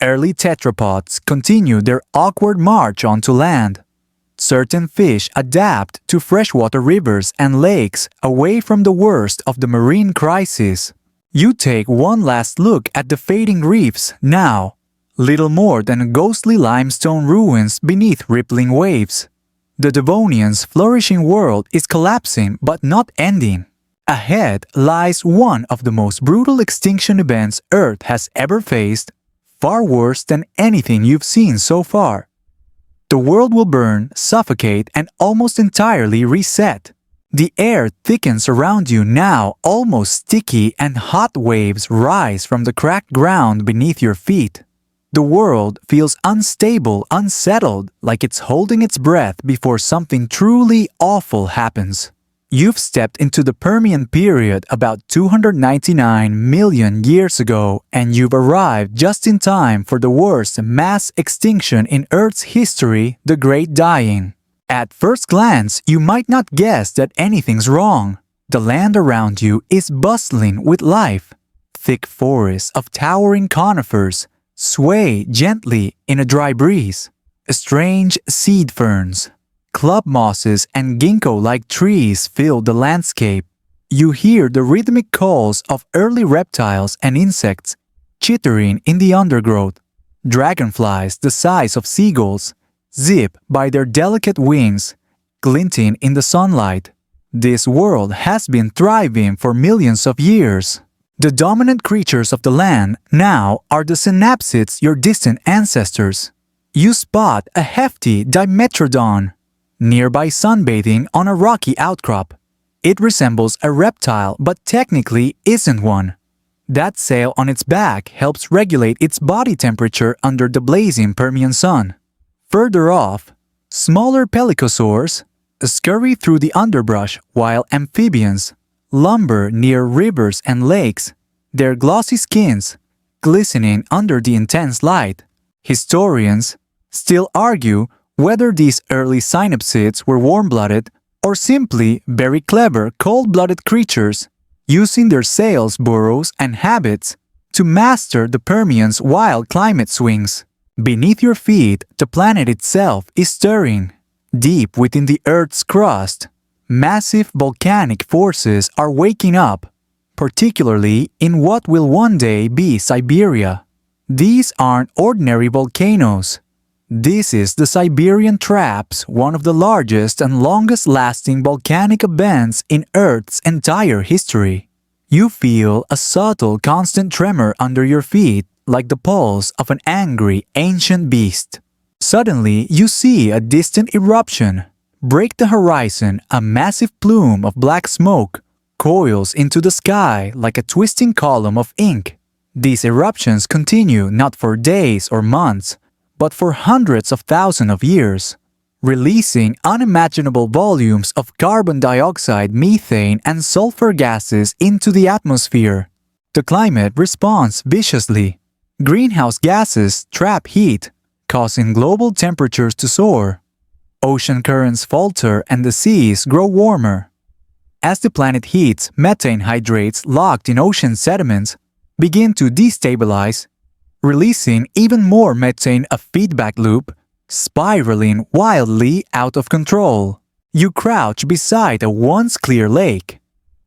Early tetrapods continue their awkward march onto land. Certain fish adapt to freshwater rivers and lakes away from the worst of the marine crisis. You take one last look at the fading reefs now, little more than ghostly limestone ruins beneath rippling waves. The Devonian's flourishing world is collapsing but not ending. Ahead lies one of the most brutal extinction events Earth has ever faced, far worse than anything you've seen so far. The world will burn, suffocate, and almost entirely reset. The air thickens around you now, almost sticky, and hot waves rise from the cracked ground beneath your feet. The world feels unstable, unsettled, like it's holding its breath before something truly awful happens. You've stepped into the Permian period about 299 million years ago, and you've arrived just in time for the worst mass extinction in Earth's history, the Great Dying. At first glance, you might not guess that anything's wrong. The land around you is bustling with life. Thick forests of towering conifers sway gently in a dry breeze. Strange seed ferns, club mosses, and ginkgo-like trees fill the landscape. You hear the rhythmic calls of early reptiles and insects chittering in the undergrowth. Dragonflies the size of seagulls zip by their delicate wings, glinting in the sunlight. This world has been thriving for millions of years. The dominant creatures of the land now are the synapsids, your distant ancestors. You spot a hefty dimetrodon nearby sunbathing on a rocky outcrop. It resembles a reptile but technically isn't one. That sail on its back helps regulate its body temperature under the blazing Permian sun. Further off, smaller pelycosaurs scurry through the underbrush while amphibians lumber near rivers and lakes, their glossy skins glistening under the intense light. Historians still argue whether these early synapsids were warm-blooded or simply very clever cold-blooded creatures using their sails, burrows, and habits to master the Permian's wild climate swings. Beneath your feet, the planet itself is stirring. Deep within the Earth's crust, massive volcanic forces are waking up, particularly in what will one day be Siberia. These aren't ordinary volcanoes. This is the Siberian Traps, one of the largest and longest-lasting volcanic events in Earth's entire history. You feel a subtle, constant tremor under your feet, like the pulse of an angry, ancient beast. Suddenly, you see a distant eruption break the horizon. A massive plume of black smoke coils into the sky like a twisting column of ink. These eruptions continue not for days or months, but for hundreds of thousands of years, releasing unimaginable volumes of carbon dioxide, methane, and sulfur gases into the atmosphere. The climate responds viciously. Greenhouse gases trap heat, causing global temperatures to soar. Ocean currents falter and the seas grow warmer. As the planet heats, methane hydrates locked in ocean sediments begin to destabilize, releasing even more methane, a feedback loop, spiraling wildly out of control. You crouch beside a once clear lake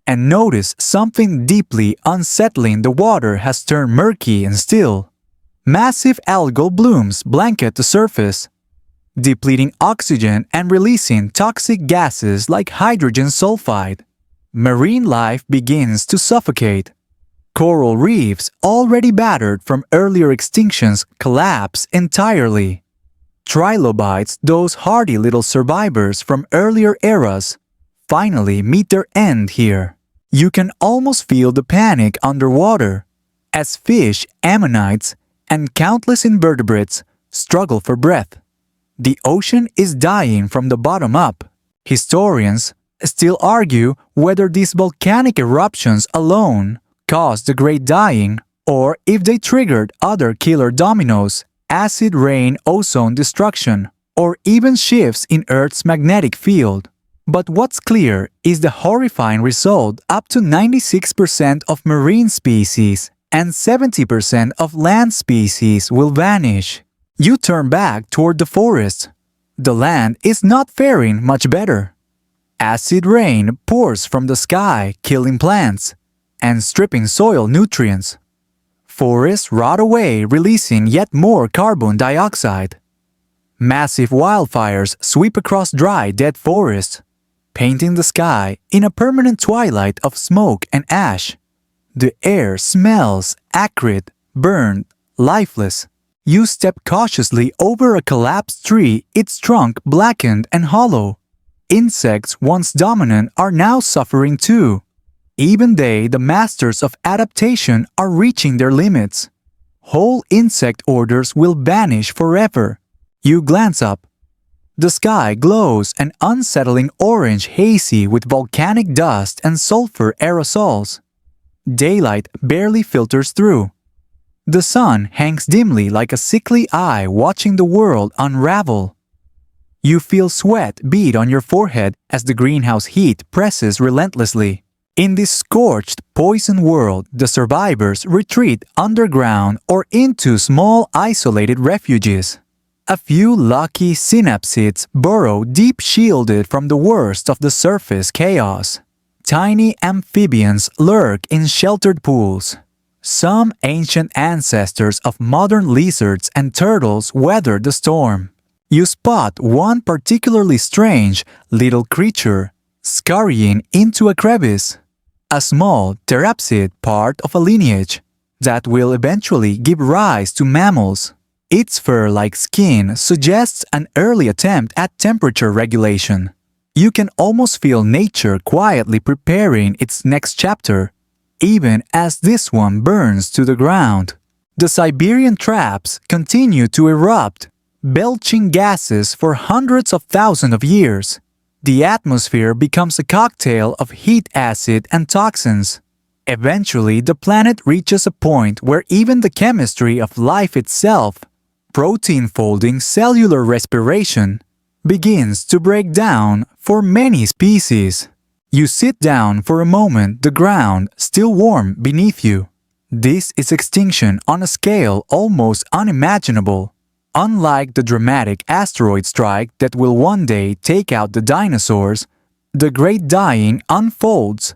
and notice something deeply unsettling. The water has turned murky and still. Massive algal blooms blanket the surface, depleting oxygen and releasing toxic gases like hydrogen sulfide. Marine life begins to suffocate. Coral reefs, already battered from earlier extinctions, collapse entirely. Trilobites, those hardy little survivors from earlier eras, finally meet their end here. You can almost feel the panic underwater as fish, ammonites, and countless invertebrates struggle for breath. The ocean is dying from the bottom up. Historians still argue whether these volcanic eruptions alone caused the Great Dying or if they triggered other killer dominoes, acid rain, ozone destruction, or even shifts in Earth's magnetic field. But what's clear is the horrifying result: up to 96% of marine species and 70% of land species will vanish. You turn back toward the forest. The land is not faring much better. Acid rain pours from the sky, killing plants and stripping soil nutrients. Forests rot away, releasing yet more carbon dioxide. Massive wildfires sweep across dry, dead forests, painting the sky in a permanent twilight of smoke and ash. The air smells acrid, burned, lifeless. You step cautiously over a collapsed tree, its trunk blackened and hollow. Insects once dominant are now suffering too. Even they, the masters of adaptation, are reaching their limits. Whole insect orders will vanish forever. You glance up. The sky glows an unsettling orange, hazy with volcanic dust and sulfur aerosols. Daylight barely filters through. The sun hangs dimly like a sickly eye watching the world unravel. You feel sweat bead on your forehead as the greenhouse heat presses relentlessly. In this scorched, poison world, the survivors retreat underground or into small, isolated refuges. A few lucky synapsids burrow deep, shielded from the worst of the surface chaos. Tiny amphibians lurk in sheltered pools. Some ancient ancestors of modern lizards and turtles weather the storm. You spot one particularly strange little creature scurrying into a crevice. A small therapsid, part of a lineage that will eventually give rise to mammals. Its fur-like skin suggests an early attempt at temperature regulation. You can almost feel nature quietly preparing its next chapter, even as this one burns to the ground. The Siberian traps continue to erupt, belching gases for hundreds of thousands of years. The atmosphere becomes a cocktail of heat, acid, and toxins. Eventually, the planet reaches a point where even the chemistry of life itself, protein folding, cellular respiration, begins to break down for many species. You sit down for a moment, the ground still warm beneath you. This is extinction on a scale almost unimaginable. Unlike the dramatic asteroid strike that will one day take out the dinosaurs, the Great Dying unfolds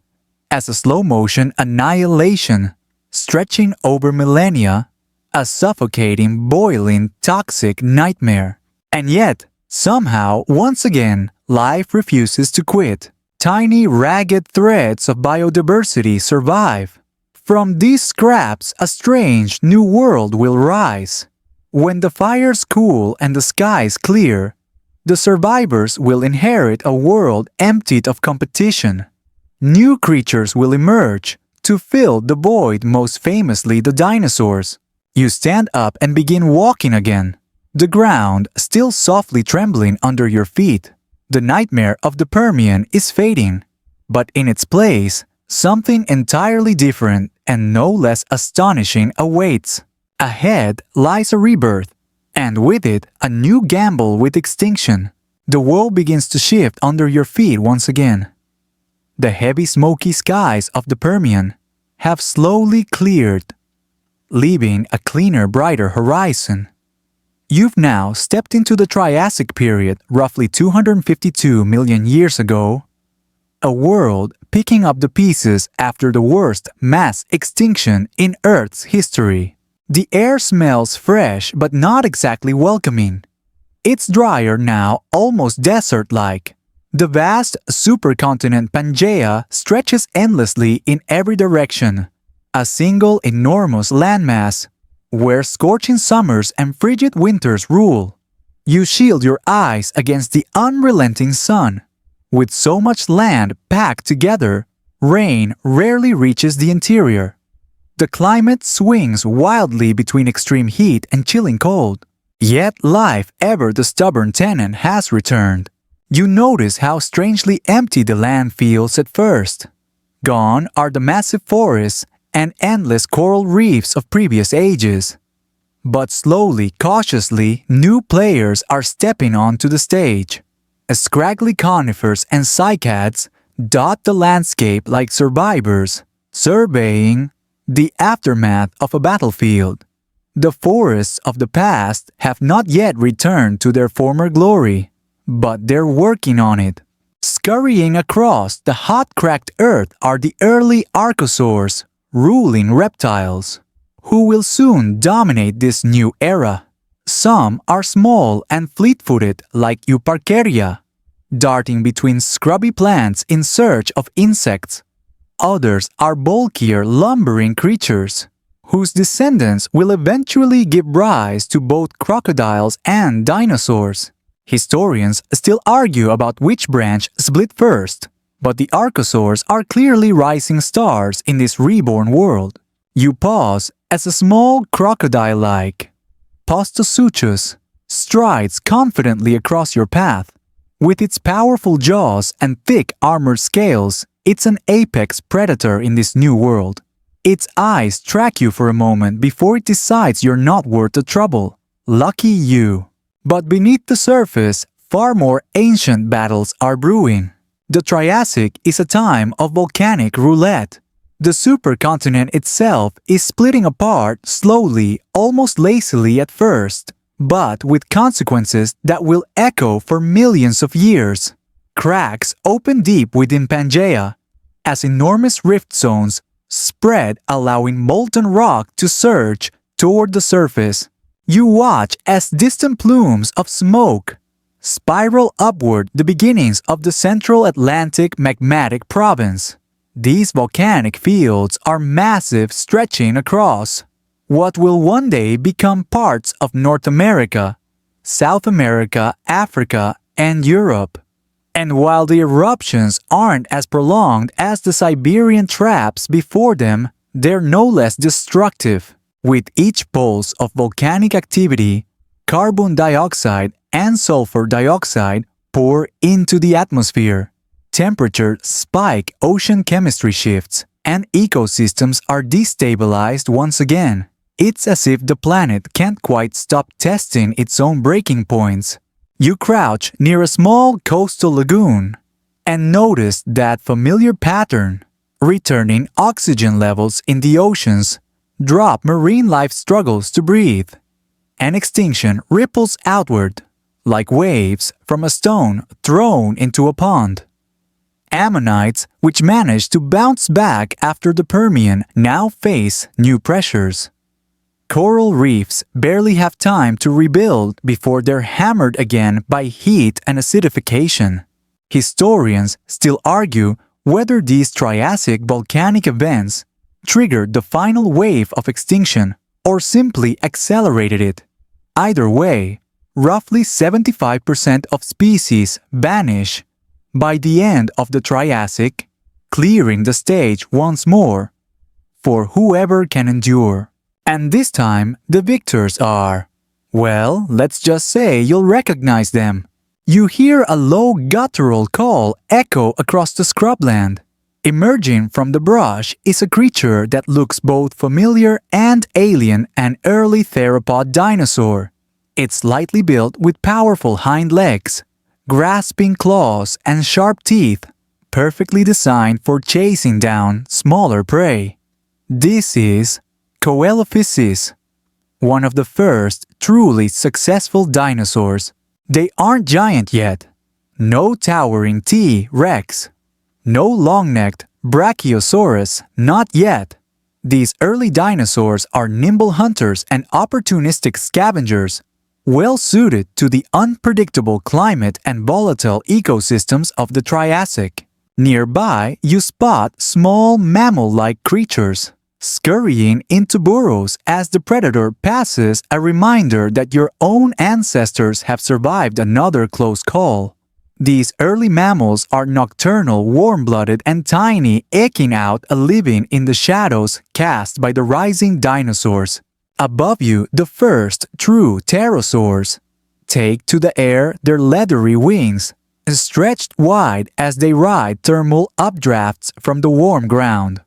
as a slow-motion annihilation, stretching over millennia, a suffocating, boiling, toxic nightmare. And yet, somehow, once again, life refuses to quit. Tiny, ragged threads of biodiversity survive. From these scraps, a strange new world will rise. When the fires cool and the skies clear, the survivors will inherit a world emptied of competition. New creatures will emerge to fill the void, most famously the dinosaurs. You stand up and begin walking again, the ground still softly trembling under your feet. The nightmare of the Permian is fading, but in its place, something entirely different and no less astonishing awaits. Ahead lies a rebirth, and with it, a new gamble with extinction. The world begins to shift under your feet once again. The heavy smoky skies of the Permian have slowly cleared, leaving a cleaner, brighter horizon. You've now stepped into the Triassic period, roughly 252 million years ago, a world picking up the pieces after the worst mass extinction in Earth's history. The air smells fresh but not exactly welcoming. It's drier now, almost desert-like. The vast supercontinent Pangaea stretches endlessly in every direction, a single enormous landmass where scorching summers and frigid winters rule. You shield your eyes against the unrelenting sun. With so much land packed together, rain rarely reaches the interior. The climate swings wildly between extreme heat and chilling cold. Yet life, ever the stubborn tenant, has returned. You notice how strangely empty the land feels at first. Gone are the massive forests and endless coral reefs of previous ages. But slowly, cautiously, new players are stepping onto the stage. Scraggly conifers and cycads dot the landscape like survivors, surveying the aftermath of a battlefield. The forests of the past have not yet returned to their former glory, but they're working on it. Scurrying across the hot-cracked earth are the early archosaurs, ruling reptiles, who will soon dominate this new era. Some are small and fleet-footed like Euparkeria, darting between scrubby plants in search of insects. Others are bulkier, lumbering creatures, whose descendants will eventually give rise to both crocodiles and dinosaurs. Historians still argue about which branch split first, but the archosaurs are clearly rising stars in this reborn world. You pause as a small crocodile-like Postosuchus strides confidently across your path. With its powerful jaws and thick armored scales, it's an apex predator in this new world. Its eyes track you for a moment before it decides you're not worth the trouble. Lucky you. But beneath the surface, far more ancient battles are brewing. The Triassic is a time of volcanic roulette. The supercontinent itself is splitting apart slowly, almost lazily at first, but with consequences that will echo for millions of years. Cracks open deep within Pangaea, as enormous rift zones spread, allowing molten rock to surge toward the surface. You watch as distant plumes of smoke spiral upward, the beginnings of the Central Atlantic magmatic province. These volcanic fields are massive, stretching across what will one day become parts of North America, South America, Africa, and Europe. And while the eruptions aren't as prolonged as the Siberian traps before them, they're no less destructive. With each pulse of volcanic activity, carbon dioxide and sulfur dioxide pour into the atmosphere. Temperatures spike, ocean chemistry shifts, and ecosystems are destabilized once again. It's as if the planet can't quite stop testing its own breaking points. You crouch near a small coastal lagoon and notice that familiar pattern. Returning oxygen levels in the oceans drop, marine life struggles to breathe. An extinction ripples outward, like waves from a stone thrown into a pond. Ammonites, which managed to bounce back after the Permian, now face new pressures. Coral reefs barely have time to rebuild before they're hammered again by heat and acidification. Historians still argue whether these Triassic volcanic events triggered the final wave of extinction or simply accelerated it. Either way, roughly 75% of species vanish by the end of the Triassic, clearing the stage once more for whoever can endure. And this time, the victors are, well, let's just say you'll recognize them. You hear a low guttural call echo across the scrubland. Emerging from the brush is a creature that looks both familiar and alien, an early theropod dinosaur. It's lightly built with powerful hind legs, grasping claws and sharp teeth, perfectly designed for chasing down smaller prey. This is Coelophysis, one of the first truly successful dinosaurs. They aren't giant yet. No towering T-Rex. No long-necked Brachiosaurus, not yet. These early dinosaurs are nimble hunters and opportunistic scavengers, well suited to the unpredictable climate and volatile ecosystems of the Triassic. Nearby, you spot small mammal-like creatures scurrying into burrows as the predator passes, a reminder that your own ancestors have survived another close call. These early mammals are nocturnal, warm-blooded, and tiny, eking out a living in the shadows cast by the rising dinosaurs. Above you, the first true pterosaurs take to the air their leathery wings, stretched wide as they ride thermal updrafts from the warm ground.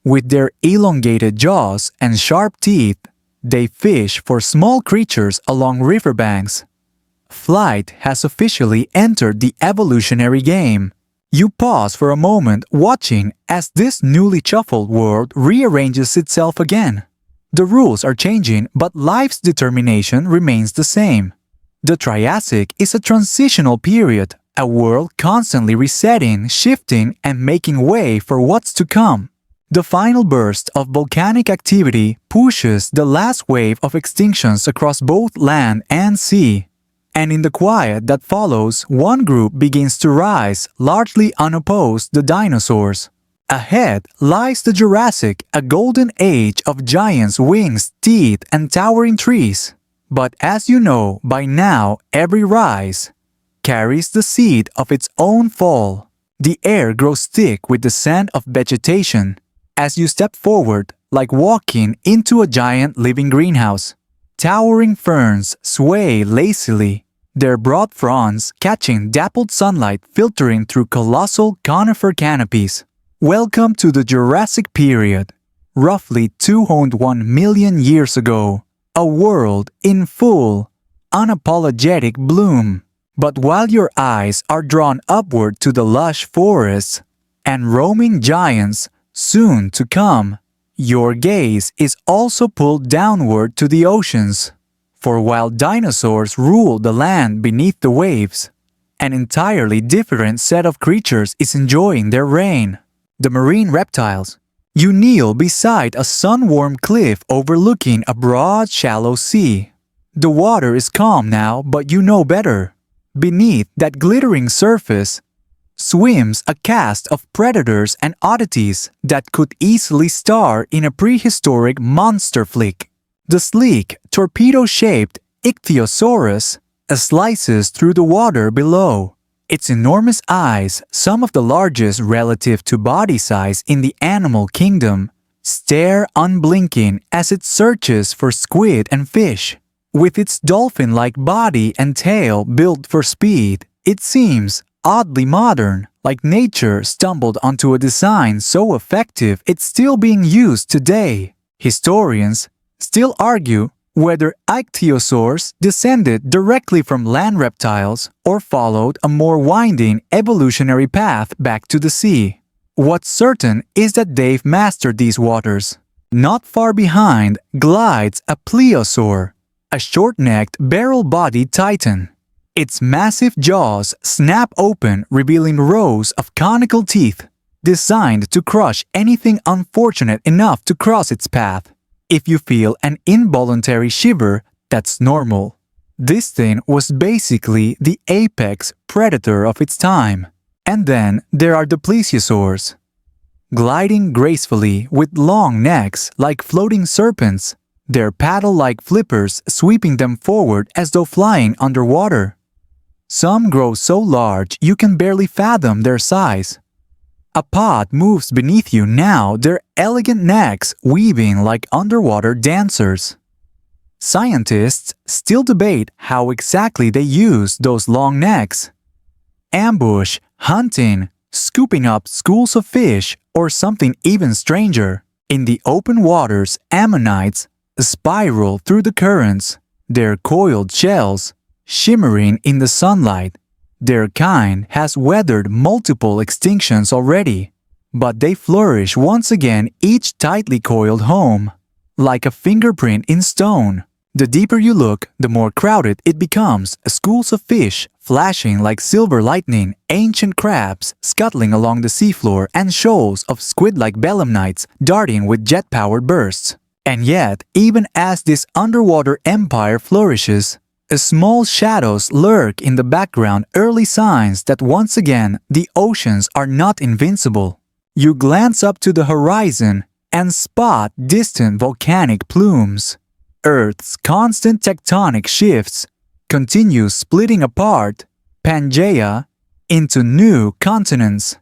With their elongated jaws and sharp teeth, they fish for small creatures along riverbanks. Flight has officially entered the evolutionary game. You pause for a moment watching as this newly shuffled world rearranges itself again. The rules are changing, but life's determination remains the same. The Triassic is a transitional period, a world constantly resetting, shifting, and making way for what's to come. The final burst of volcanic activity pushes the last wave of extinctions across both land and sea. And in the quiet that follows, one group begins to rise, largely unopposed, the dinosaurs. Ahead lies the Jurassic, a golden age of giants' wings, teeth, and towering trees. But as you know, by now, every rise carries the seed of its own fall. The air grows thick with the scent of vegetation as you step forward, like walking into a giant living greenhouse. Towering ferns sway lazily, their broad fronds catching dappled sunlight filtering through colossal conifer canopies. Welcome to the Jurassic period, roughly 201 million years ago, a world in full, unapologetic bloom. But while your eyes are drawn upward to the lush forests and roaming giants soon to come, your gaze is also pulled downward to the oceans. For while dinosaurs ruled the land beneath the waves, an entirely different set of creatures is enjoying their reign. The marine reptiles. You kneel beside a sun-warmed cliff overlooking a broad, shallow sea. The water is calm now, but you know better. Beneath that glittering surface swims a cast of predators and oddities that could easily star in a prehistoric monster flick. The sleek, torpedo-shaped Ichthyosaurus slices through the water below. Its enormous eyes, some of the largest relative to body size in the animal kingdom, stare unblinking as it searches for squid and fish. With its dolphin-like body and tail built for speed, it seems oddly modern, like nature stumbled onto a design so effective it's still being used today. Historians still argue whether ichthyosaurs descended directly from land reptiles or followed a more winding evolutionary path back to the sea. What's certain is that they've mastered these waters. Not far behind glides a plesiosaur, a short-necked, barrel-bodied titan. Its massive jaws snap open, revealing rows of conical teeth, designed to crush anything unfortunate enough to cross its path. If you feel an involuntary shiver, that's normal. This thing was basically the apex predator of its time. And then there are the plesiosaurs, gliding gracefully with long necks like floating serpents, their paddle-like flippers sweeping them forward as though flying underwater. Some grow so large you can barely fathom their size. A pod moves beneath you now, their elegant necks weaving like underwater dancers. Scientists still debate how exactly they use those long necks. Ambush, hunting, scooping up schools of fish, or something even stranger. In the open waters, ammonites spiral through the currents, their coiled shells shimmering in the sunlight. Their kind has weathered multiple extinctions already, but they flourish once again, each tightly coiled home, like a fingerprint in stone. The deeper you look, the more crowded it becomes, schools of fish flashing like silver lightning, ancient crabs scuttling along the seafloor, and shoals of squid-like belemnites darting with jet-powered bursts. And yet, even as this underwater empire flourishes, small shadows lurk in the background, early signs that once again the oceans are not invincible. You glance up to the horizon and spot distant volcanic plumes. Earth's constant tectonic shifts continue splitting apart Pangaea into new continents.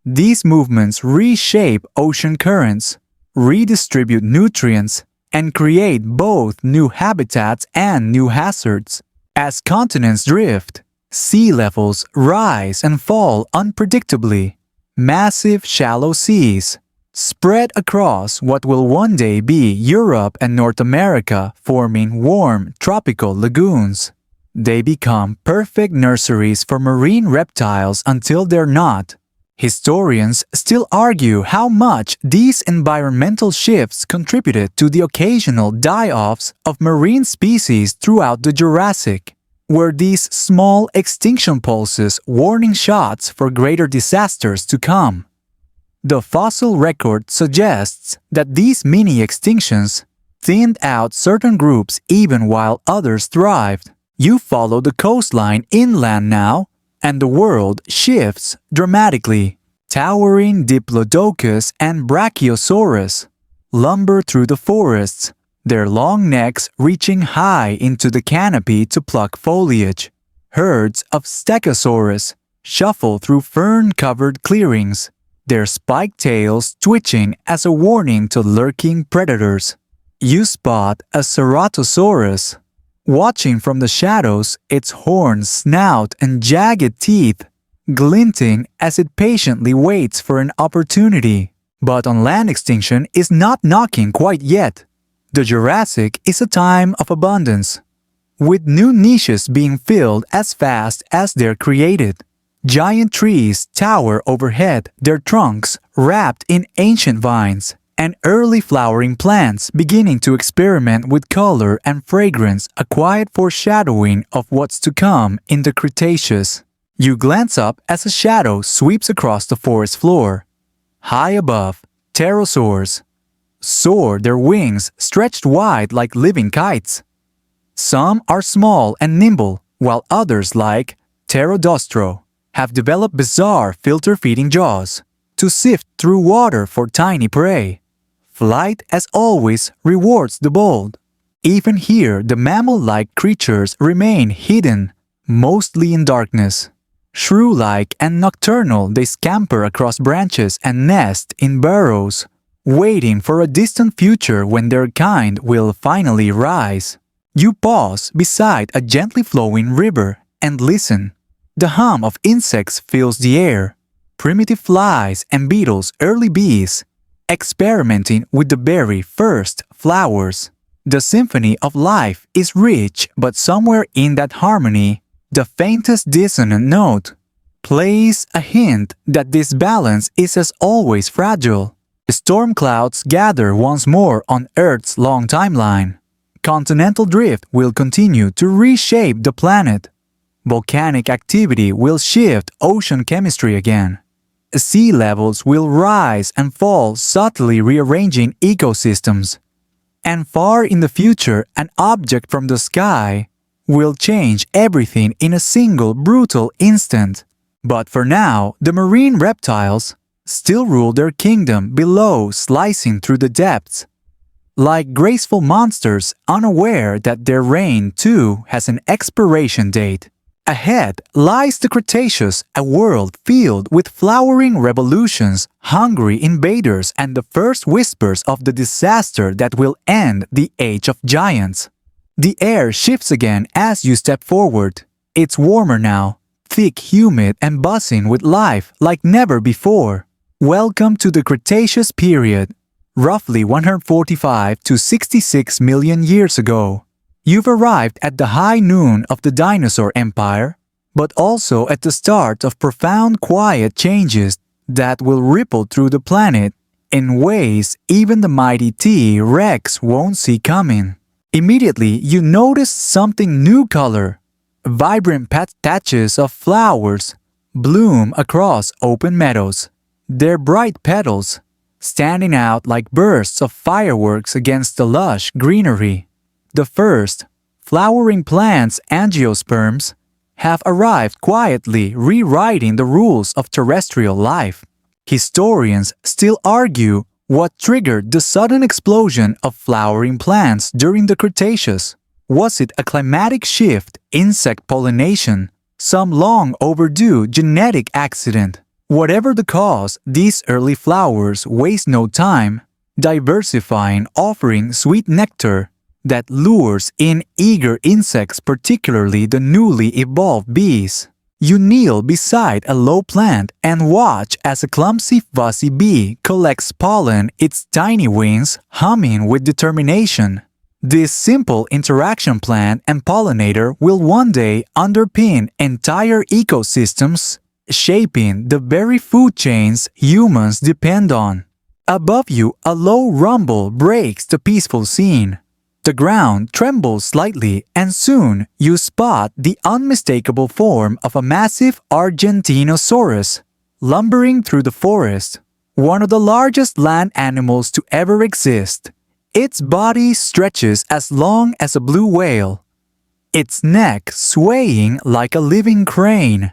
These movements reshape ocean currents, redistribute nutrients, and create both new habitats and new hazards. As continents drift, sea levels rise and fall unpredictably. Massive shallow seas spread across what will one day be Europe and North America, forming warm tropical lagoons. They become perfect nurseries for marine reptiles until they're not. Historians still argue how much these environmental shifts contributed to the occasional die-offs of marine species throughout the Jurassic. Were these small extinction pulses warning shots for greater disasters to come? The fossil record suggests that these mini-extinctions thinned out certain groups even while others thrived. You follow the coastline inland now, and the world shifts dramatically. Towering Diplodocus and Brachiosaurus lumber through the forests, their long necks reaching high into the canopy to pluck foliage. Herds of Stegosaurus shuffle through fern-covered clearings, their spiked tails twitching as a warning to lurking predators. You spot a Ceratosaurus, watching from the shadows, its horns, snout, and jagged teeth glinting as it patiently waits for an opportunity. But on land extinction is not knocking quite yet. The Jurassic is a time of abundance, with new niches being filled as fast as they're created. Giant trees tower overhead, their trunks wrapped in ancient vines, and early flowering plants beginning to experiment with color and fragrance, a quiet foreshadowing of what's to come in the Cretaceous. You glance up as a shadow sweeps across the forest floor. High above, pterosaurs soar, their wings stretched wide like living kites. Some are small and nimble, while others, like Pterodostro, have developed bizarre filter-feeding jaws to sift through water for tiny prey. Flight, as always, rewards the bold. Even here, the mammal-like creatures remain hidden, mostly in darkness. Shrew-like and nocturnal, they scamper across branches and nest in burrows, waiting for a distant future when their kind will finally rise. You pause beside a gently flowing river and listen. The hum of insects fills the air. Primitive flies and beetles, early bees, experimenting with the very first flowers. The symphony of life is rich, but somewhere in that harmony, the faintest dissonant note plays a hint that this balance is as always fragile. Storm clouds gather once more on Earth's long timeline. Continental drift will continue to reshape the planet. Volcanic activity will shift ocean chemistry again. Sea levels will rise and fall, subtly rearranging ecosystems. And far in the future, an object from the sky will change everything in a single brutal instant. But for now, the marine reptiles still rule their kingdom below, slicing through the depths. Like graceful monsters, unaware that their reign too has an expiration date. Ahead lies the Cretaceous, a world filled with flowering revolutions, hungry invaders, and the first whispers of the disaster that will end the Age of Giants. The air shifts again as you step forward. It's warmer now, thick, humid, and buzzing with life like never before. Welcome to the Cretaceous period, roughly 145 to 66 million years ago. You've arrived at the high noon of the dinosaur empire, but also at the start of profound quiet changes that will ripple through the planet in ways even the mighty T-Rex won't see coming. Immediately, you notice something new color. Vibrant patches of flowers bloom across open meadows, their bright petals standing out like bursts of fireworks against the lush greenery. The first flowering plants, angiosperms, have arrived quietly, rewriting the rules of terrestrial life. Historians still argue what triggered the sudden explosion of flowering plants during the Cretaceous. Was it a climatic shift, insect pollination, some long overdue genetic accident? Whatever the cause, these early flowers waste no time, diversifying, offering sweet nectar that lures in eager insects, particularly the newly evolved bees. You kneel beside a low plant and watch as a clumsy fuzzy bee collects pollen, its tiny wings humming with determination. This simple interaction plant and pollinator will one day underpin entire ecosystems shaping the very food chains humans depend on. Above you, a low rumble breaks the peaceful scene. The ground trembles slightly, and soon you spot the unmistakable form of a massive Argentinosaurus lumbering through the forest, one of the largest land animals to ever exist. Its body stretches as long as a blue whale, its neck swaying like a living crane,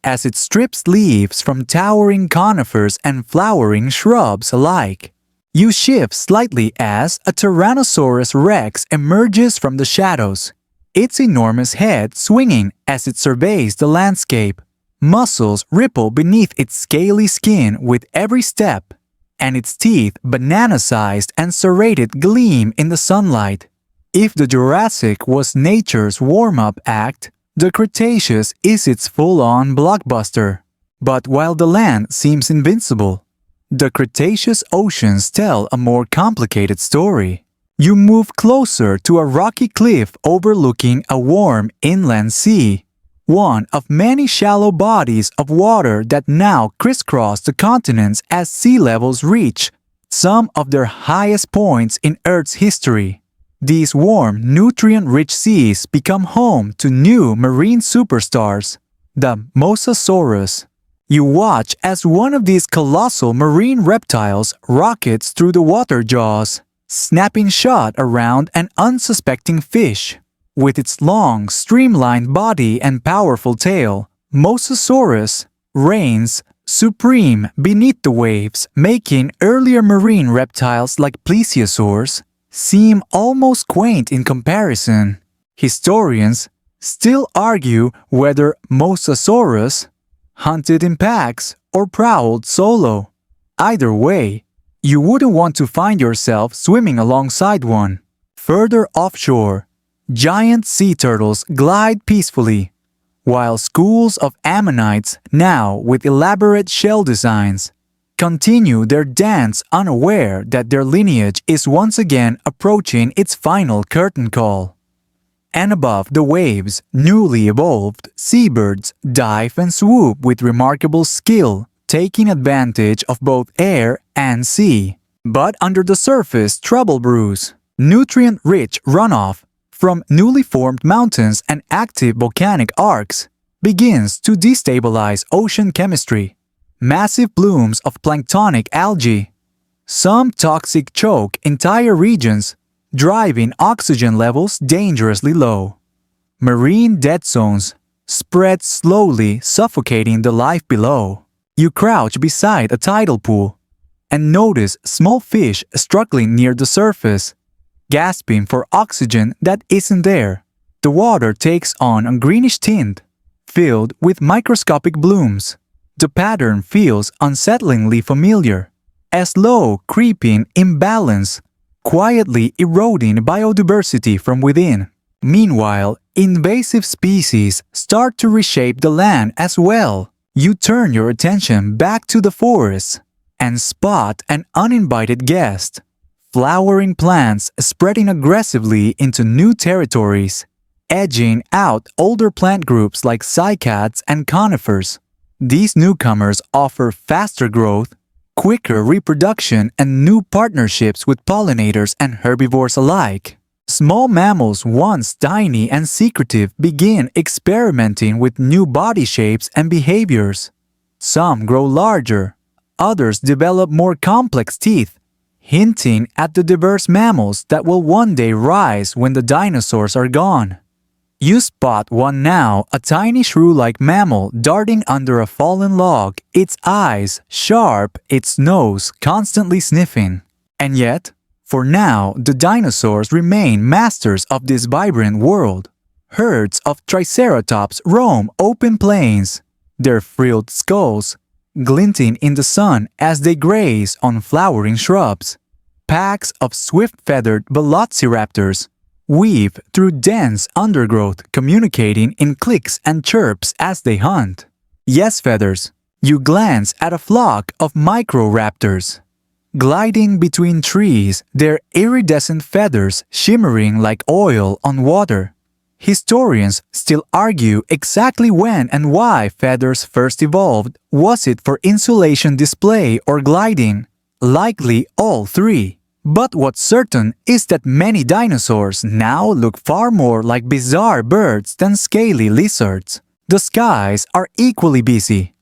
as it strips leaves from towering conifers and flowering shrubs alike. You shift slightly as a Tyrannosaurus rex emerges from the shadows, its enormous head swinging as it surveys the landscape. Muscles ripple beneath its scaly skin with every step, and its teeth, banana-sized and serrated, gleam in the sunlight. If the Jurassic was nature's warm-up act, the Cretaceous is its full-on blockbuster. But while the land seems invincible, the Cretaceous oceans tell a more complicated story. You move closer to a rocky cliff overlooking a warm inland sea, one of many shallow bodies of water that now crisscross the continents as sea levels reach some of their highest points in Earth's history. These warm, nutrient-rich seas become home to new marine superstars, the Mosasaurus. You watch as one of these colossal marine reptiles rockets through the water jaws, snapping shut around an unsuspecting fish. With its long, streamlined body and powerful tail, Mosasaurus reigns supreme beneath the waves, making earlier marine reptiles like plesiosaurs seem almost quaint in comparison. Historians still argue whether Mosasaurus hunted in packs or prowled solo. Either way, you wouldn't want to find yourself swimming alongside one. Further offshore, giant sea turtles glide peacefully, while schools of ammonites, now with elaborate shell designs, continue their dance unaware that their lineage is once again approaching its final curtain call. And above the waves, newly evolved seabirds dive and swoop with remarkable skill, taking advantage of both air and sea. But under the surface, trouble brews. Nutrient-rich runoff from newly formed mountains and active volcanic arcs begins to destabilize ocean chemistry. Massive blooms of planktonic algae. Some toxic choke entire regions, driving oxygen levels dangerously low. Marine dead zones spread slowly, suffocating the life below. You crouch beside a tidal pool and notice small fish struggling near the surface, gasping for oxygen that isn't there. The water takes on a greenish tint, filled with microscopic blooms. The pattern feels unsettlingly familiar, a slow, creeping imbalance, quietly eroding biodiversity from within. Meanwhile, invasive species start to reshape the land as well. You turn your attention back to the forests and spot an uninvited guest. Flowering plants spreading aggressively into new territories, edging out older plant groups like cycads and conifers. These newcomers offer faster growth, quicker reproduction, and new partnerships with pollinators and herbivores alike. Small mammals, once tiny and secretive, begin experimenting with new body shapes and behaviors. Some grow larger, others develop more complex teeth, hinting at the diverse mammals that will one day rise when the dinosaurs are gone. You spot one now, a tiny shrew-like mammal darting under a fallen log, its eyes sharp, its nose constantly sniffing. And yet, for now, the dinosaurs remain masters of this vibrant world. Herds of triceratops roam open plains, their frilled skulls glinting in the sun as they graze on flowering shrubs. Packs of swift-feathered velociraptors weave through dense undergrowth, communicating in clicks and chirps as they hunt. Yes, feathers, you glance at a flock of microraptors. Gliding between trees, their iridescent feathers shimmering like oil on water. Historians still argue exactly when and why feathers first evolved. Was it for insulation display or gliding? Likely all three. But what's certain is that many dinosaurs now look far more like bizarre birds than scaly lizards. The skies are equally busy.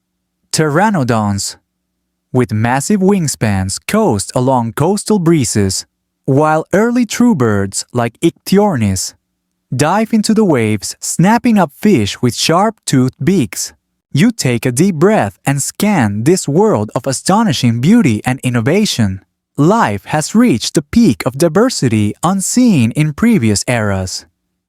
Pteranodons, with massive wingspans, coast along coastal breezes, while early true birds like Ichthyornis dive into the waves, snapping up fish with sharp-toothed beaks. You take a deep breath and scan this world of astonishing beauty and innovation. Life has reached the peak of diversity unseen in previous eras.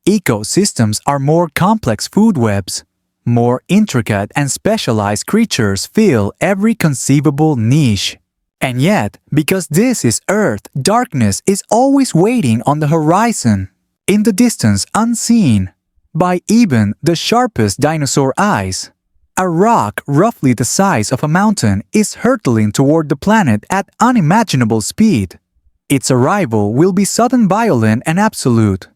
Ecosystems are more complex food webs. More intricate and specialized creatures fill every conceivable niche. And yet, because this is Earth, darkness is always waiting on the horizon, in the distance unseen by even the sharpest dinosaur eyes. A rock roughly the size of a mountain is hurtling toward the planet at unimaginable speed. Its arrival will be sudden, violent, and absolute.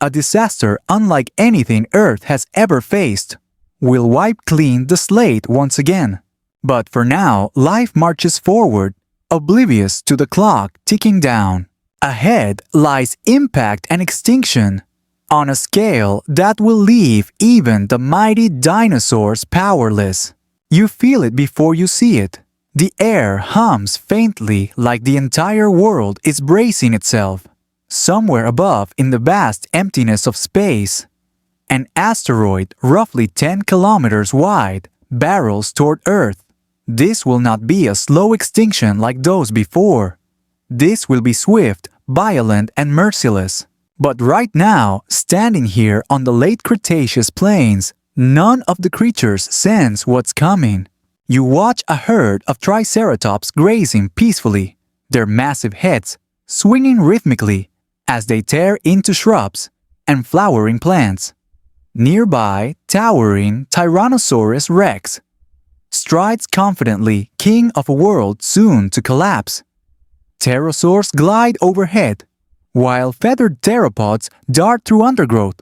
A disaster unlike anything Earth has ever faced will wipe clean the slate once again. But for now, life marches forward, oblivious to the clock ticking down. Ahead lies impact and extinction, on a scale that will leave even the mighty dinosaurs powerless. You feel it before you see it. The air hums faintly like the entire world is bracing itself. Somewhere above in the vast emptiness of space, an asteroid roughly 10 kilometers wide barrels toward Earth. This will not be a slow extinction like those before. This will be swift, violent, and merciless. But right now, standing here on the late Cretaceous plains, none of the creatures sense what's coming. You watch a herd of triceratops grazing peacefully, their massive heads swinging rhythmically as they tear into shrubs and flowering plants. Nearby, towering Tyrannosaurus rex strides confidently, king of a world soon to collapse. Pterosaurs glide overhead, while feathered theropods dart through undergrowth.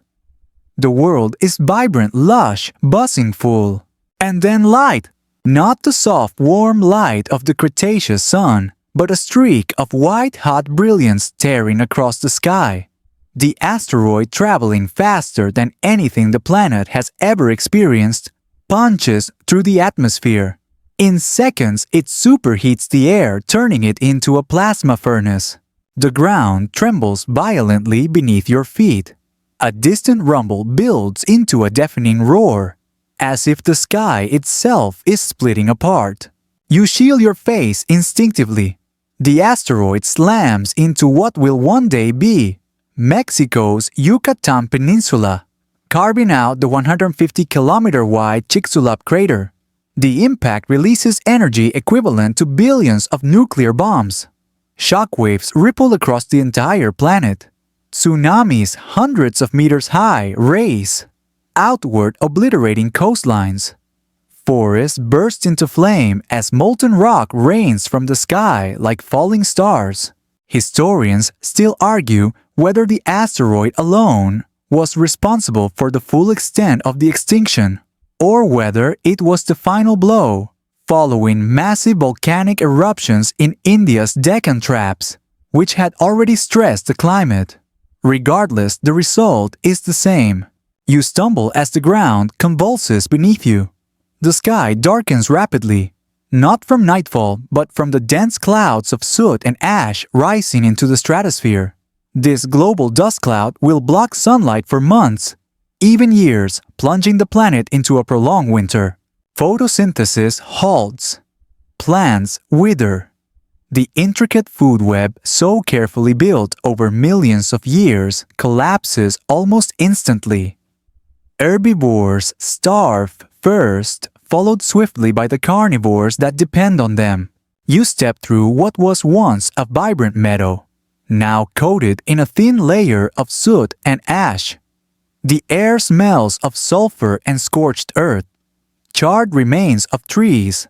The world is vibrant, lush, buzzing full. And then light! Not the soft, warm light of the Cretaceous sun, but a streak of white-hot brilliance tearing across the sky. The asteroid, traveling faster than anything the planet has ever experienced, punches through the atmosphere. In seconds, it superheats the air, turning it into a plasma furnace. The ground trembles violently beneath your feet. A distant rumble builds into a deafening roar, as if the sky itself is splitting apart. You shield your face instinctively. The asteroid slams into what will one day be Mexico's Yucatan Peninsula, carving out the 150-kilometer-wide Chicxulub crater. The impact releases energy equivalent to billions of nuclear bombs. Shockwaves ripple across the entire planet. Tsunamis hundreds of meters high race outward, obliterating coastlines. Forests burst into flame as molten rock rains from the sky like falling stars. Historians still argue whether the asteroid alone was responsible for the full extent of the extinction, or whether it was the final blow, following massive volcanic eruptions in India's Deccan Traps, which had already stressed the climate. Regardless, the result is the same. You stumble as the ground convulses beneath you. The sky darkens rapidly, not from nightfall, but from the dense clouds of soot and ash rising into the stratosphere. This global dust cloud will block sunlight for months, even years, plunging the planet into a prolonged winter. Photosynthesis halts. Plants wither. The intricate food web, so carefully built over millions of years, collapses almost instantly. Herbivores starve first, followed swiftly by the carnivores that depend on them. You step through what was once a vibrant meadow, now coated in a thin layer of soot and ash. The air smells of sulfur and scorched earth. Charred remains of trees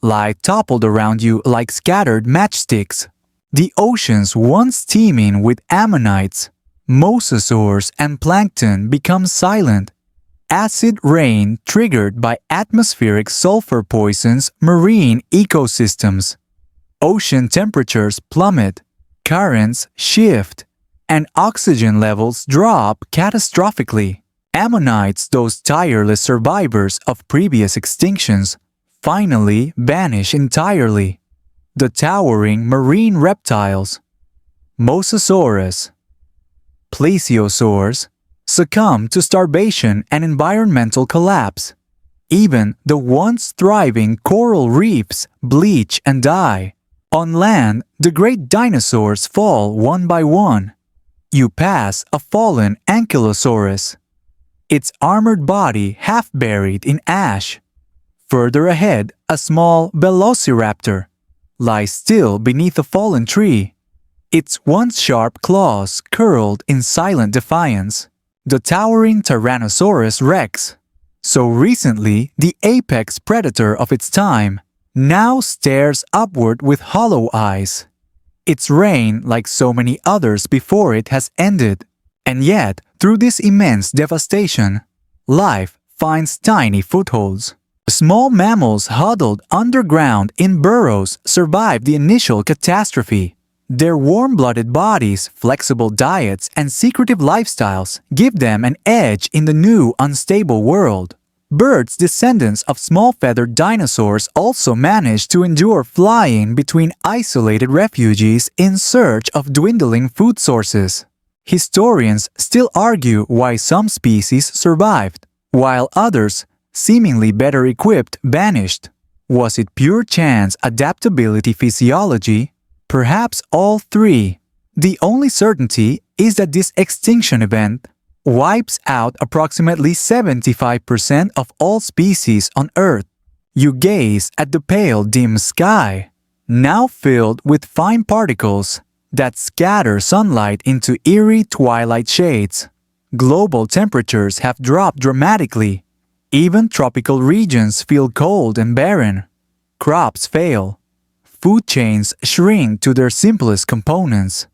lie toppled around you like scattered matchsticks. The oceans, once teeming with ammonites, Mosasaurs and plankton become silent. Acid rain triggered by atmospheric sulfur poisons marine ecosystems. Ocean temperatures plummet, currents shift, and oxygen levels drop catastrophically. Ammonites, those tireless survivors of previous extinctions, finally vanish entirely. The towering marine reptiles, Mosasaurus, Plesiosaurs, succumb to starvation and environmental collapse. Even the once thriving coral reefs bleach and die. On land, the great dinosaurs fall one by one. You pass a fallen Ankylosaurus, its armored body half buried in ash. Further ahead, a small Velociraptor lies still beneath a fallen tree, its once sharp claws curled in silent defiance. The towering Tyrannosaurus Rex, so recently the apex predator of its time, now stares upward with hollow eyes. Its reign, like so many others before it, has ended. And yet, through this immense devastation, life finds tiny footholds. Small mammals huddled underground in burrows survive the initial catastrophe. Their warm-blooded bodies, flexible diets, and secretive lifestyles give them an edge in the new, unstable world. Birds descendants of small-feathered dinosaurs also manage to endure flying between isolated refugees in search of dwindling food sources. Historians still argue why some species survived, while others, seemingly better equipped, vanished. Was it pure chance, adaptability, physiology? Perhaps all three. The only certainty is that this extinction event wipes out approximately 75% of all species on Earth. You gaze at the pale, dim sky, now filled with fine particles that scatter sunlight into eerie twilight shades. Global temperatures have dropped dramatically. Even tropical regions feel cold and barren. Crops fail. Food chains shrink to their simplest components.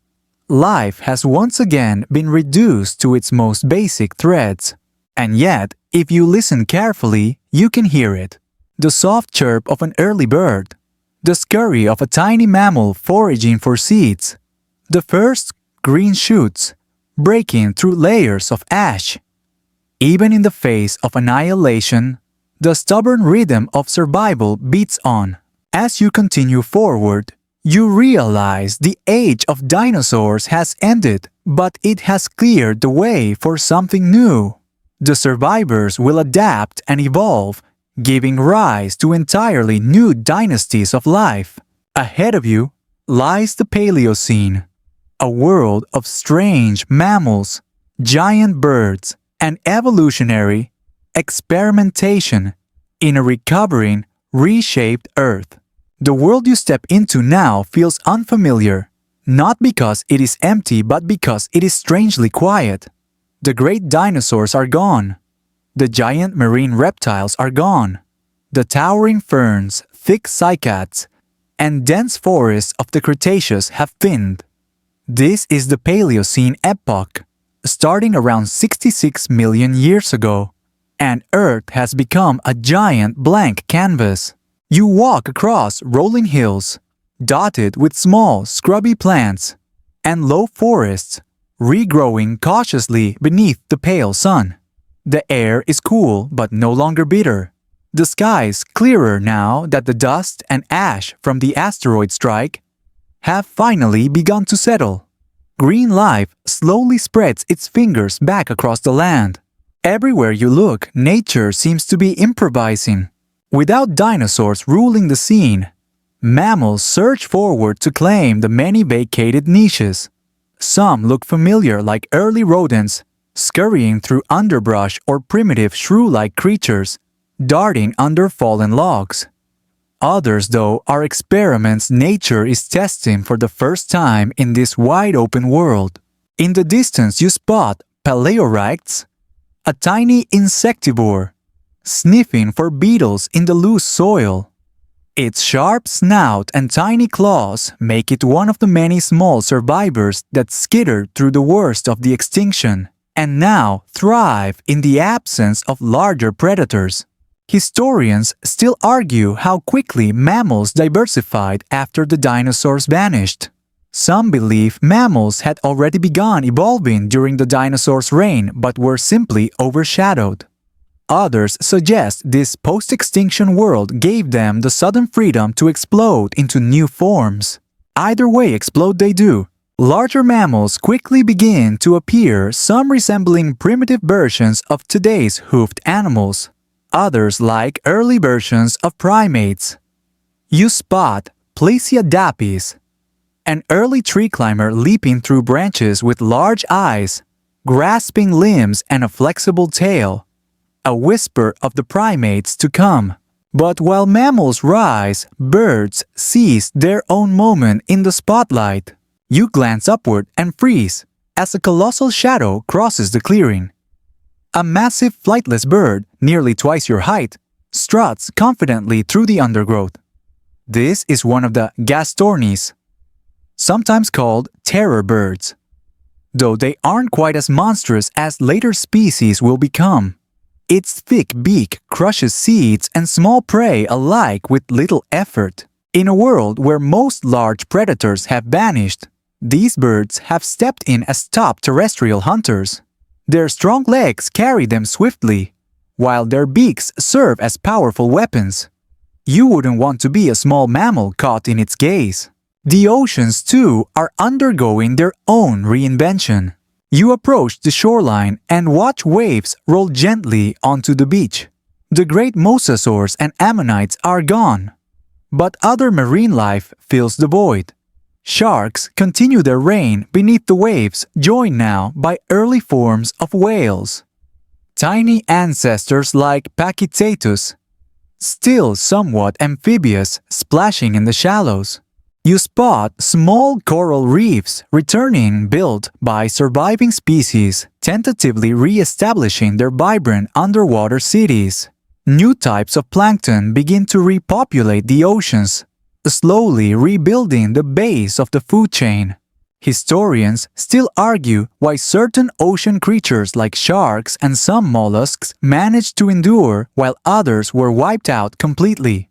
Life has once again been reduced to its most basic threads. And yet, if you listen carefully, you can hear it. The soft chirp of an early bird, the scurry of a tiny mammal foraging for seeds, the first green shoots breaking through layers of ash. Even in the face of annihilation, the stubborn rhythm of survival beats on. As you continue forward, you realize the age of dinosaurs has ended, but it has cleared the way for something new. The survivors will adapt and evolve, giving rise to entirely new dynasties of life. Ahead of you lies the Paleocene, a world of strange mammals, giant birds, and evolutionary experimentation in a recovering, reshaped Earth. The world you step into now feels unfamiliar, not because it is empty but because it is strangely quiet. The great dinosaurs are gone. The giant marine reptiles are gone. The towering ferns, thick cycads, and dense forests of the Cretaceous have thinned. This is the Paleocene epoch, starting around 66 million years ago, and Earth has become a giant blank canvas. You walk across rolling hills, dotted with small, scrubby plants, and low forests, regrowing cautiously beneath the pale sun. The air is cool but no longer bitter. The skies clearer now that the dust and ash from the asteroid strike have finally begun to settle. Green life slowly spreads its fingers back across the land. Everywhere you look, nature seems to be improvising. Without dinosaurs ruling the scene, mammals surge forward to claim the many vacated niches. Some look familiar, like early rodents scurrying through underbrush or primitive shrew-like creatures darting under fallen logs. Others, though, are experiments nature is testing for the first time in this wide-open world. In the distance you spot Paleoricts, a tiny insectivore, sniffing for beetles in the loose soil. Its sharp snout and tiny claws make it one of the many small survivors that skittered through the worst of the extinction and now thrive in the absence of larger predators. Historians still argue how quickly mammals diversified after the dinosaurs vanished. Some believe mammals had already begun evolving during the dinosaurs' reign but were simply overshadowed. Others suggest this post-extinction world gave them the sudden freedom to explode into new forms. Either way explode they do. Larger mammals quickly begin to appear, some resembling primitive versions of today's hoofed animals, others like early versions of primates. You spot Plesiadapis, an early tree climber leaping through branches with large eyes, grasping limbs and a flexible tail, a whisper of the primates to come. But while mammals rise, birds seize their own moment in the spotlight. You glance upward and freeze as a colossal shadow crosses the clearing. A massive flightless bird, nearly twice your height, struts confidently through the undergrowth. This is one of the gastornis, sometimes called terror birds, though they aren't quite as monstrous as later species will become. Its thick beak crushes seeds and small prey alike with little effort. In a world where most large predators have vanished, these birds have stepped in as top terrestrial hunters. Their strong legs carry them swiftly, while their beaks serve as powerful weapons. You wouldn't want to be a small mammal caught in its gaze. The oceans, too, are undergoing their own reinvention. You approach the shoreline and watch waves roll gently onto the beach. The great mosasaurs and ammonites are gone, but other marine life fills the void. Sharks continue their reign beneath the waves, joined now by early forms of whales. Tiny ancestors like Pachycetus, still somewhat amphibious, splashing in the shallows. You spot small coral reefs returning, built by surviving species, tentatively re-establishing their vibrant underwater cities. New types of plankton begin to repopulate the oceans, slowly rebuilding the base of the food chain. Historians still argue why certain ocean creatures like sharks and some mollusks managed to endure while others were wiped out completely.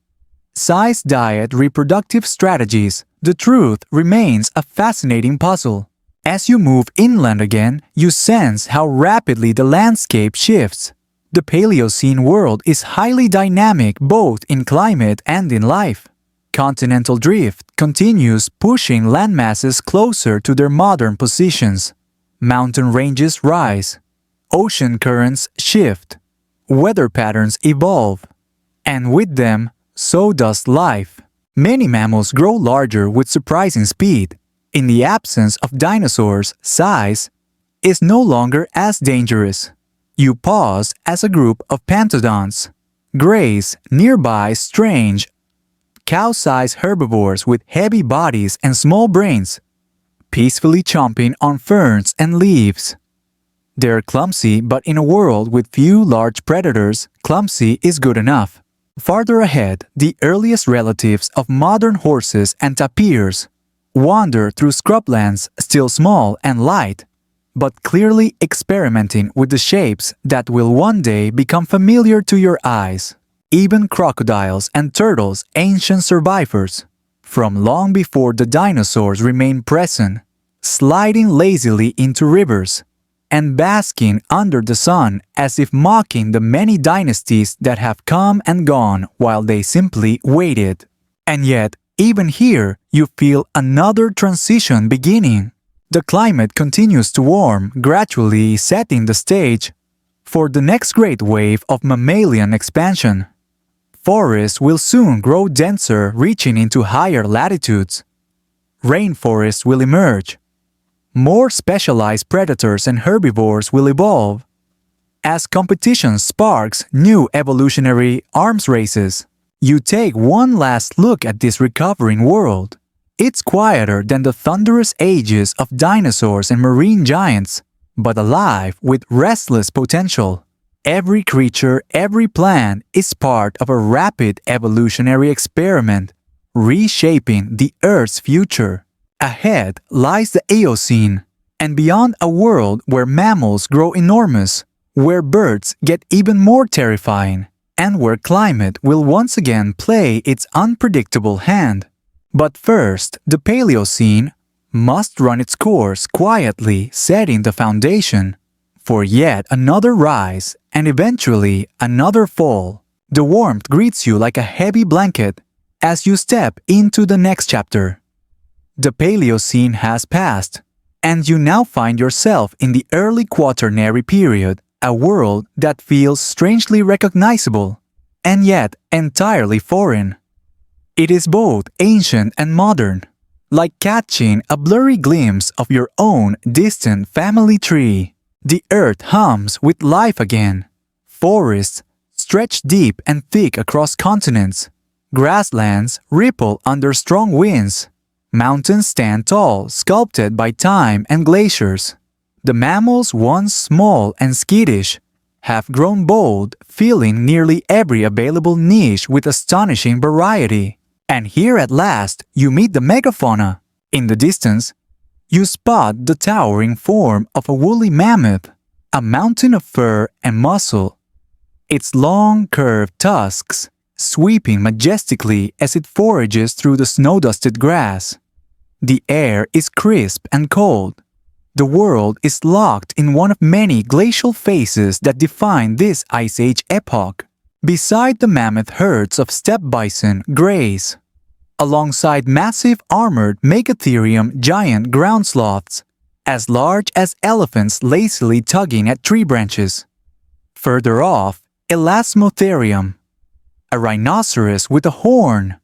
Size, diet, reproductive strategies, the truth remains a fascinating puzzle. As you move inland again, you sense how rapidly the landscape shifts. The Paleocene world is highly dynamic both in climate and in life. Continental drift continues pushing landmasses closer to their modern positions. Mountain ranges rise. Ocean currents shift. Weather patterns evolve. And with them, so does life. Many mammals grow larger with surprising speed. In the absence of dinosaurs, size is no longer as dangerous. You pause as a group of pantodonts graze nearby strange, cow-sized herbivores with heavy bodies and small brains, peacefully chomping on ferns and leaves. They're clumsy, but in a world with few large predators, clumsy is good enough. Farther ahead, the earliest relatives of modern horses and tapirs wander through scrublands still small and light, but clearly experimenting with the shapes that will one day become familiar to your eyes. Even crocodiles and turtles, ancient survivors from long before the dinosaurs, remain present, sliding lazily into rivers and basking under the sun as if mocking the many dynasties that have come and gone while they simply waited. And yet, even here, you feel another transition beginning. The climate continues to warm, gradually setting the stage for the next great wave of mammalian expansion. Forests will soon grow denser, reaching into higher latitudes. Rainforests will emerge. More specialized predators and herbivores will evolve. As competition sparks new evolutionary arms races, you take one last look at this recovering world. It's quieter than the thunderous ages of dinosaurs and marine giants, but alive with restless potential. Every creature, every plant is part of a rapid evolutionary experiment, reshaping the Earth's future. Ahead lies the Eocene, and beyond a world where mammals grow enormous, where birds get even more terrifying, and where climate will once again play its unpredictable hand. But first, the Paleocene must run its course quietly, setting the foundation for yet another rise and eventually another fall. The warmth greets you like a heavy blanket as you step into the next chapter. The Paleocene has passed, and you now find yourself in the early Quaternary period, a world that feels strangely recognizable and yet entirely foreign. It is both ancient and modern, like catching a blurry glimpse of your own distant family tree. The earth hums with life again. Forests stretch deep and thick across continents. Grasslands ripple under strong winds. Mountains stand tall, sculpted by time and glaciers. The mammals, once small and skittish, have grown bold, filling nearly every available niche with astonishing variety. And here at last, you meet the megafauna. In the distance, you spot the towering form of a woolly mammoth, a mountain of fur and muscle. Its long, curved tusks sweeping majestically as it forages through the snow-dusted grass. The air is crisp and cold. The world is locked in one of many glacial phases that define this Ice Age epoch. Beside the mammoth herds of steppe bison graze, alongside massive armored megatherium giant ground sloths, as large as elephants lazily tugging at tree branches. Further off, Elasmotherium, a rhinoceros with a horn,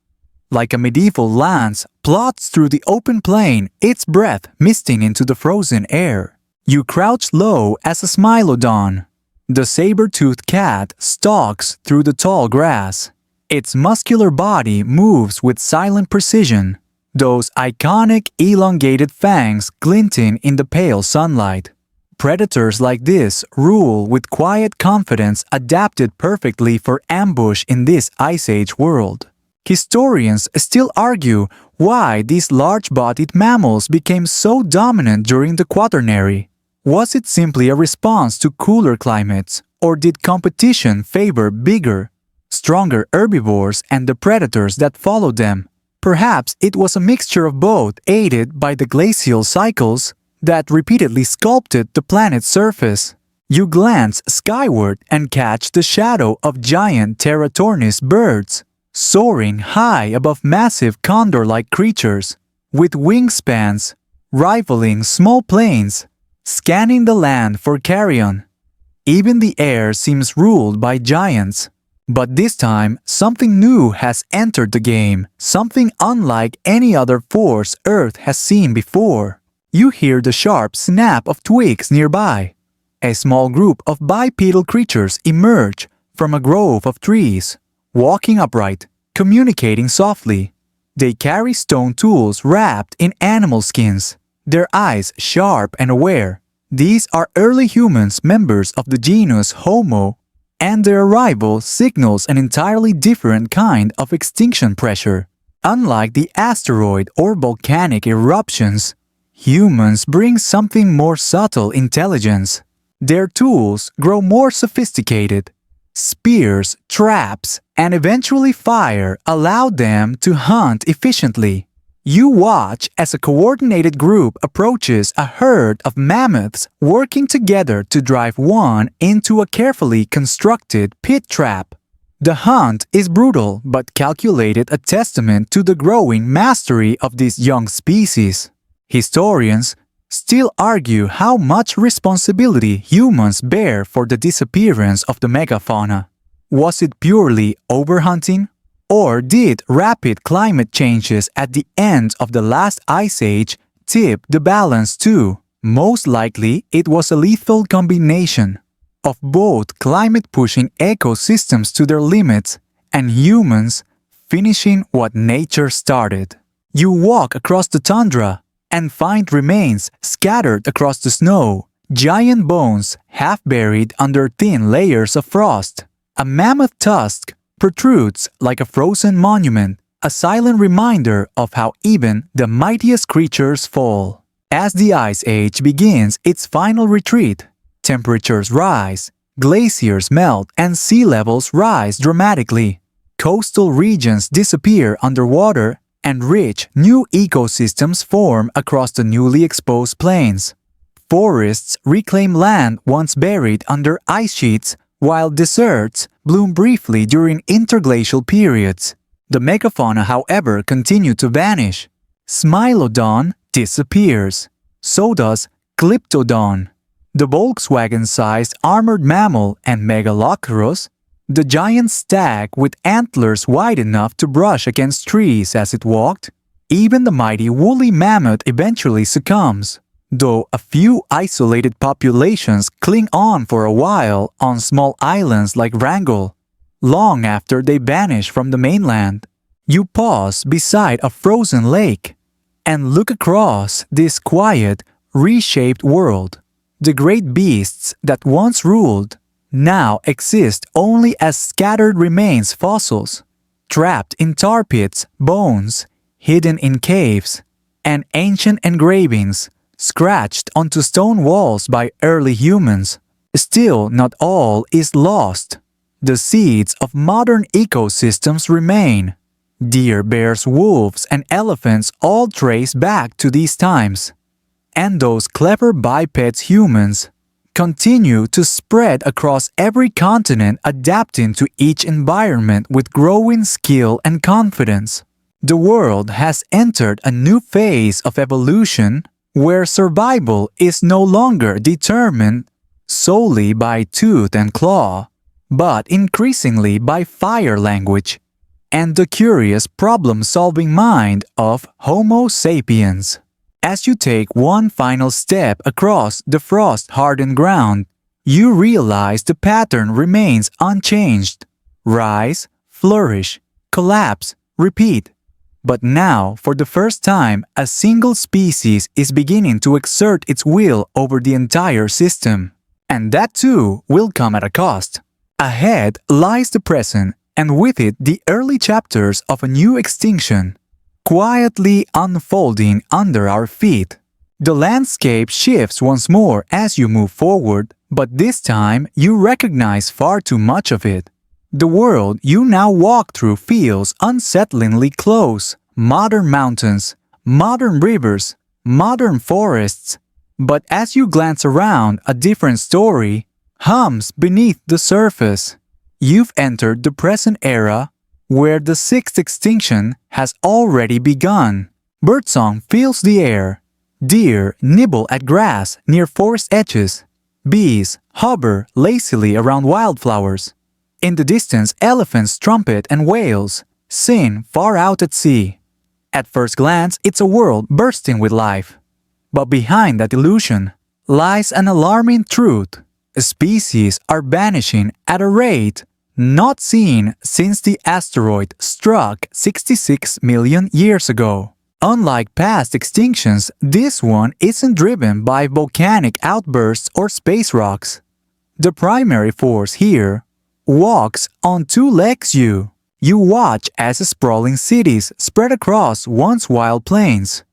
like a medieval lance, plods through the open plain, its breath misting into the frozen air. You crouch low as a Smilodon. The saber-toothed cat stalks through the tall grass. Its muscular body moves with silent precision, those iconic elongated fangs glinting in the pale sunlight. Predators like this rule with quiet confidence, adapted perfectly for ambush in this Ice Age world. Historians still argue why these large-bodied mammals became so dominant during the Quaternary. Was it simply a response to cooler climates, or did competition favor bigger, stronger herbivores and the predators that followed them? Perhaps it was a mixture of both, aided by the glacial cycles that repeatedly sculpted the planet's surface. You glance skyward and catch the shadow of giant Teratornis birds, soaring high above massive condor-like creatures, with wingspans rivaling small planes, scanning the land for carrion. Even the air seems ruled by giants. But this time, something new has entered the game, something unlike any other force Earth has seen before. You hear the sharp snap of twigs nearby. A small group of bipedal creatures emerge from a grove of trees, walking upright, communicating softly. They carry stone tools wrapped in animal skins, their eyes sharp and aware. These are early humans, members of the genus Homo, and their arrival signals an entirely different kind of extinction pressure. Unlike the asteroid or volcanic eruptions, humans bring something more subtle intelligence. Their tools grow more sophisticated. Spears, traps, and eventually fire allow them to hunt efficiently. You watch as a coordinated group approaches a herd of mammoths working together to drive one into a carefully constructed pit trap. The hunt is brutal but calculated, a testament to the growing mastery of this young species. Historians still argue how much responsibility humans bear for the disappearance of the megafauna. Was it purely overhunting? Or did rapid climate changes at the end of the last Ice Age tip the balance too? Most likely, it was a lethal combination of both climate pushing ecosystems to their limits and humans finishing what nature started. You walk across the tundra and find remains scattered across the snow, Giant bones half buried under thin layers of frost. A mammoth tusk protrudes like a frozen monument, a silent reminder of how even the mightiest creatures fall. As the Ice Age begins its final retreat, temperatures rise, glaciers melt, and sea levels rise dramatically. Coastal regions disappear underwater, and rich new ecosystems form across the newly exposed plains. Forests reclaim land once buried under ice sheets, while deserts bloom briefly during interglacial periods. The megafauna, however, continue to vanish. Smilodon disappears. So does Glyptodon, the Volkswagen-sized armored mammal, and Megaloceros, the giant stag with antlers wide enough to brush against trees as it walked. Even the mighty woolly mammoth eventually succumbs, though a few isolated populations cling on for a while on small islands like Wrangell. Long after they vanish from the mainland, you pause beside a frozen lake and look across this quiet, reshaped world. The great beasts that once ruled now exist only as scattered remains, fossils, trapped in tar pits, bones, hidden in caves, and ancient engravings scratched onto stone walls by early humans. Still, not all is lost. The seeds of modern ecosystems remain. Deer, bears, wolves, and elephants all trace back to these times. And those clever bipeds humans continue to spread across every continent, adapting to each environment with growing skill and confidence. The world has entered a new phase of evolution where survival is no longer determined solely by tooth and claw, but increasingly by fire language and the curious problem-solving mind of Homo sapiens. As you take one final step across the frost-hardened ground, you realize the pattern remains unchanged. Rise, flourish, collapse, repeat. But now, for the first time, a single species is beginning to exert its will over the entire system. And that too will come at a cost. Ahead lies the present, and with it the early chapters of a new extinction, quietly unfolding under our feet. The landscape shifts once more as you move forward, but this time you recognize far too much of it. The world you now walk through feels unsettlingly close. Modern mountains, modern rivers, modern forests. But as you glance around, a different story hums beneath the surface. You've entered the present era, where the sixth extinction has already begun. Birdsong fills the air. Deer nibble at grass near forest edges. Bees hover lazily around wildflowers. In the distance, elephants trumpet and whales sing far out at sea. At first glance, it's a world bursting with life. But behind that illusion lies an alarming truth. Species are vanishing at a rate not seen since the asteroid struck 66 million years ago. Unlike past extinctions, this one isn't driven by volcanic outbursts or space rocks. The primary force here walks on two legs. You watch as sprawling cities spread across once wild plains.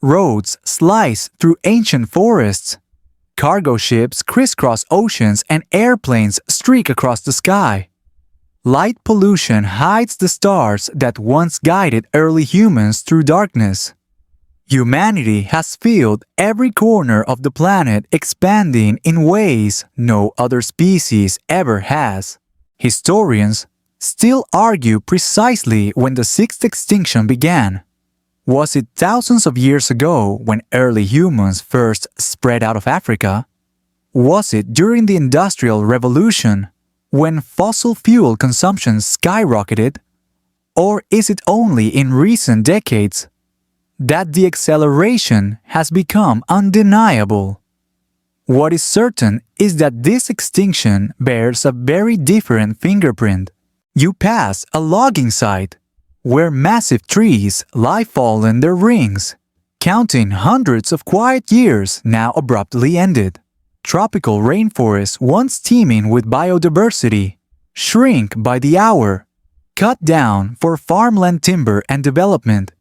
Roads slice through ancient forests. Cargo ships crisscross oceans and airplanes streak across the sky. Light pollution hides the stars that once guided early humans through darkness. Humanity has filled every corner of the planet, expanding in ways no other species ever has. Historians still argue precisely when the sixth extinction began. Was it thousands of years ago when early humans first spread out of Africa? Was it during the Industrial Revolution, when fossil fuel consumption skyrocketed? Or is it only in recent decades that the acceleration has become undeniable? What is certain is that this extinction bears a very different fingerprint. You pass a logging site where massive trees lie fallen their rings, counting hundreds of quiet years now abruptly ended. Tropical rainforests once teeming with biodiversity shrink by the hour, cut down for farmland timber and development.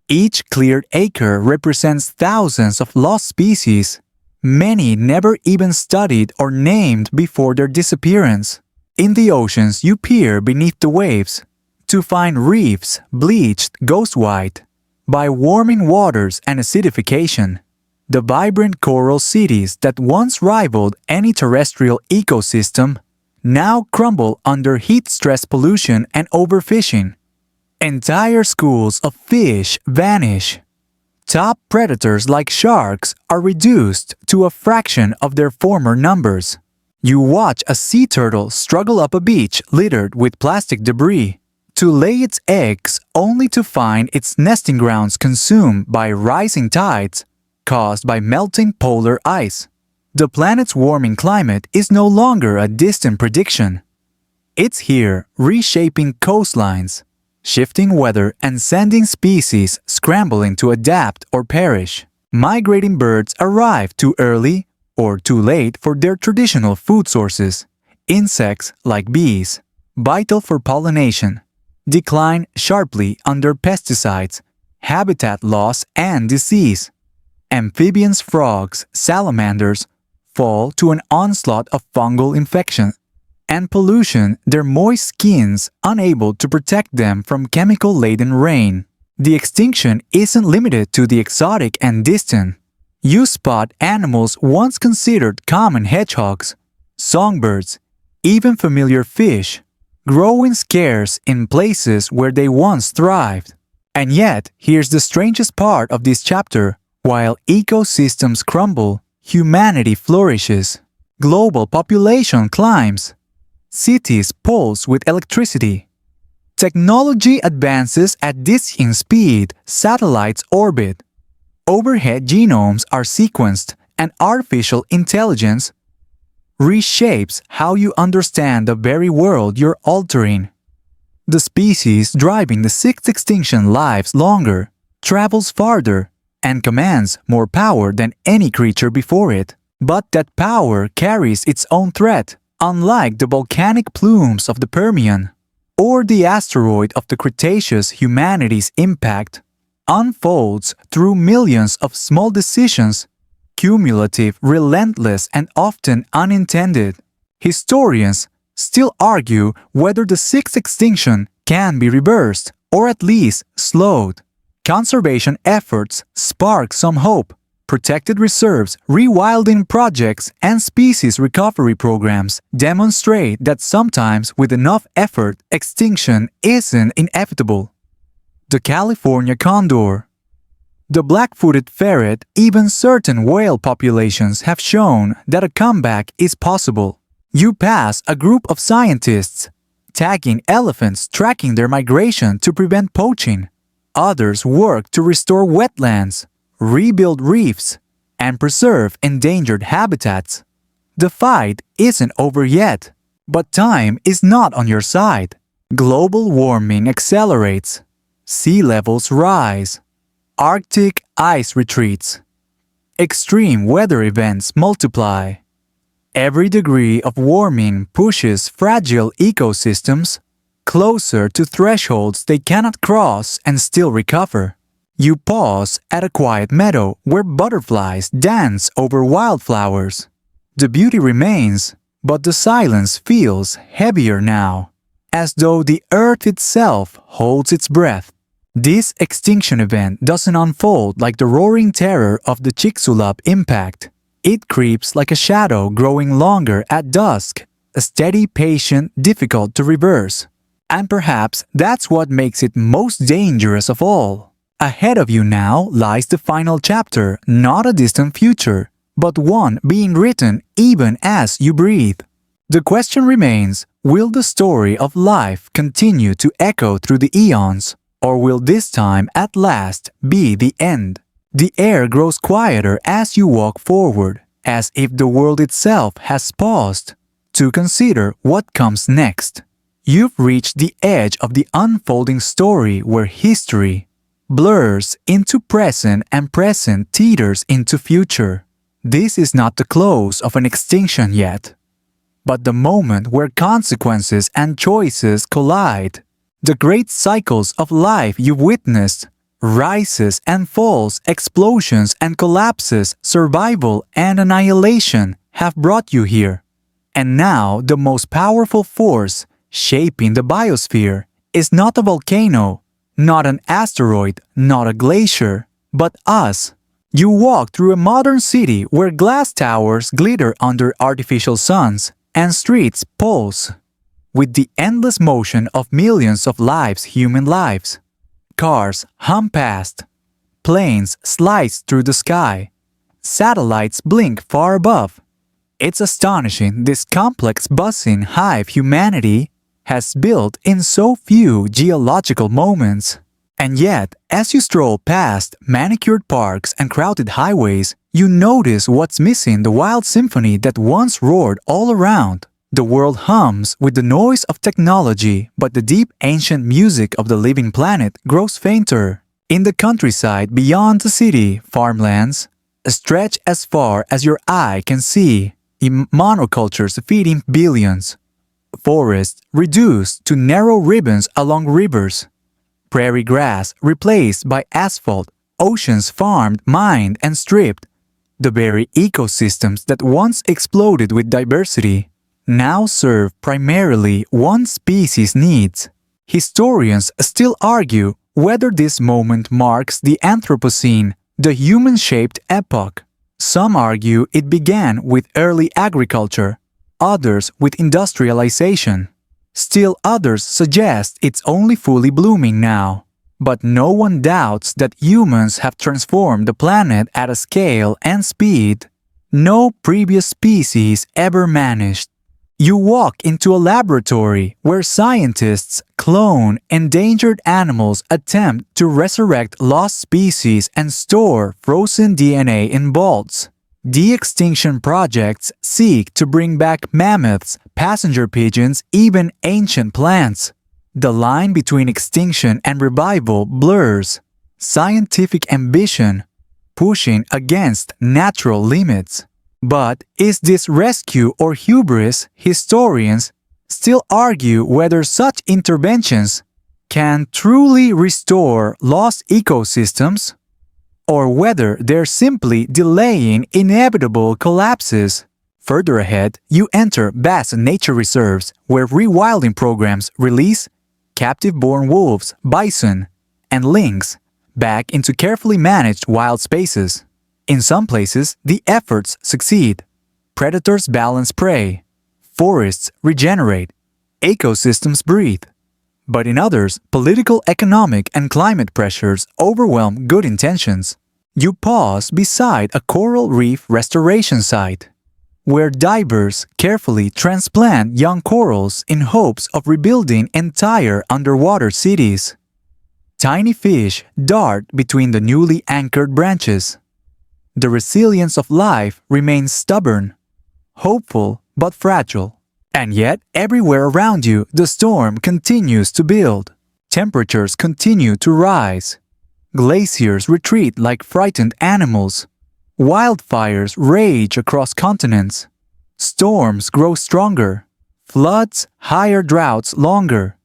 Each cleared acre represents thousands of lost species, many never even studied or named before their disappearance. In the oceans, you peer beneath the waves to find reefs bleached ghost white by warming waters and acidification. The vibrant coral cities that once rivaled any terrestrial ecosystem now crumble under heat-stress pollution and overfishing. Entire schools of fish vanish. Top predators like sharks are reduced to a fraction of their former numbers. You watch a sea turtle struggle up a beach littered with plastic debris to lay its eggs only to find its nesting grounds consumed by rising tides caused by melting polar ice. The planet's warming climate is no longer a distant prediction. It's here, reshaping coastlines, shifting weather and sending species scrambling to adapt or perish. Migrating birds arrive too early or too late for their traditional food sources. Insects like bees, vital for pollination, decline sharply under pesticides, habitat loss and disease. Amphibians, frogs, salamanders fall to an onslaught of fungal infection and pollution, their moist skins unable to protect them from chemical-laden rain. The extinction isn't limited to the exotic and distant. You spot animals once considered common hedgehogs, songbirds, even familiar fish, growing scarce in places where they once thrived. And yet, here's the strangest part of this chapter. While ecosystems crumble, humanity flourishes. Global population climbs. Cities pulse with electricity. Technology advances at dizzying speed, satellites orbit. Overhead genomes are sequenced, and artificial intelligence reshapes how you understand the very world you're altering. The species driving the sixth extinction lives longer, travels farther, and commands more power than any creature before it. But that power carries its own threat, unlike the volcanic plumes of the Permian or the asteroid of the Cretaceous. Humanity's impact unfolds through millions of small decisions, cumulative, relentless, and often unintended. Historians still argue whether the sixth extinction can be reversed or at least slowed. Conservation efforts spark some hope. Protected reserves, rewilding projects, and species recovery programs demonstrate that sometimes with enough effort, extinction isn't inevitable. The California condor, the black-footed ferret, even certain whale populations have shown that a comeback is possible. You pass a group of scientists tagging elephants, tracking their migration to prevent poaching. Others work to restore wetlands, rebuild reefs, and preserve endangered habitats. The fight isn't over yet, but time is not on your side. Global warming accelerates. Sea levels rise. Arctic ice retreats. Extreme weather events multiply. Every degree of warming pushes fragile ecosystems closer to thresholds they cannot cross and still recover. You pause at a quiet meadow where butterflies dance over wildflowers. The beauty remains, but the silence feels heavier now, as though the earth itself holds its breath. This extinction event doesn't unfold like the roaring terror of the Chicxulub impact. It creeps like a shadow growing longer at dusk, a steady, patient, difficult to reverse. And perhaps that's what makes it most dangerous of all. Ahead of you now lies the final chapter, not a distant future, but one being written even as you breathe. The question remains, will the story of life continue to echo through the eons, or will this time at last be the end? The air grows quieter as you walk forward, as if the world itself has paused to consider what comes next. You've reached the edge of the unfolding story where history blurs into present and present teeters into future. This is not the close of an extinction yet, but the moment where consequences and choices collide. The great cycles of life you've witnessed, rises and falls, explosions and collapses, survival and annihilation, have brought you here. And now the most powerful force shaping the biosphere is not a volcano, not an asteroid, not a glacier, but us. You walk through a modern city where glass towers glitter under artificial suns and streets pulse with the endless motion of millions of human lives. Cars hum past, planes slice through the sky, satellites blink far above. It's astonishing this complex buzzing hive humanity has built in so few geological moments. And yet, as you stroll past manicured parks and crowded highways, you notice what's missing: the wild symphony that once roared all around. The world hums with the noise of technology, but the deep ancient music of the living planet grows fainter. In the countryside beyond the city, farmlands stretch as far as your eye can see, in monocultures feeding billions. Forests reduced to narrow ribbons along rivers. Prairie grass replaced by asphalt, oceans farmed, mined, and stripped. The very ecosystems that once exploded with diversity now serve primarily one species' needs. Historians still argue whether this moment marks the Anthropocene, the human-shaped epoch. Some argue it began with early agriculture, others with industrialization. Still others suggest it's only fully blooming now. But no one doubts that humans have transformed the planet at a scale and speed no previous species ever managed. You walk into a laboratory where scientists clone endangered animals, attempt to resurrect lost species, and store frozen DNA in vaults. De-extinction projects seek to bring back mammoths, passenger pigeons, even ancient plants. The line between extinction and revival blurs. Scientific ambition pushing against natural limits. But is this rescue or hubris? Historians still argue whether such interventions can truly restore lost ecosystems, or whether they're simply delaying inevitable collapses. Further ahead, you enter vast nature reserves where rewilding programs release captive-born wolves, bison, and lynx back into carefully managed wild spaces. In some places, the efforts succeed. Predators balance prey, forests regenerate, ecosystems breathe. But in others, political, economic, and climate pressures overwhelm good intentions. You pause beside a coral reef restoration site, where divers carefully transplant young corals in hopes of rebuilding entire underwater cities. Tiny fish dart between the newly anchored branches. The resilience of life remains stubborn, hopeful but fragile. And yet, everywhere around you, the storm continues to build. Temperatures continue to rise. Glaciers retreat like frightened animals. Wildfires rage across continents. Storms grow stronger. Floods, higher droughts longer.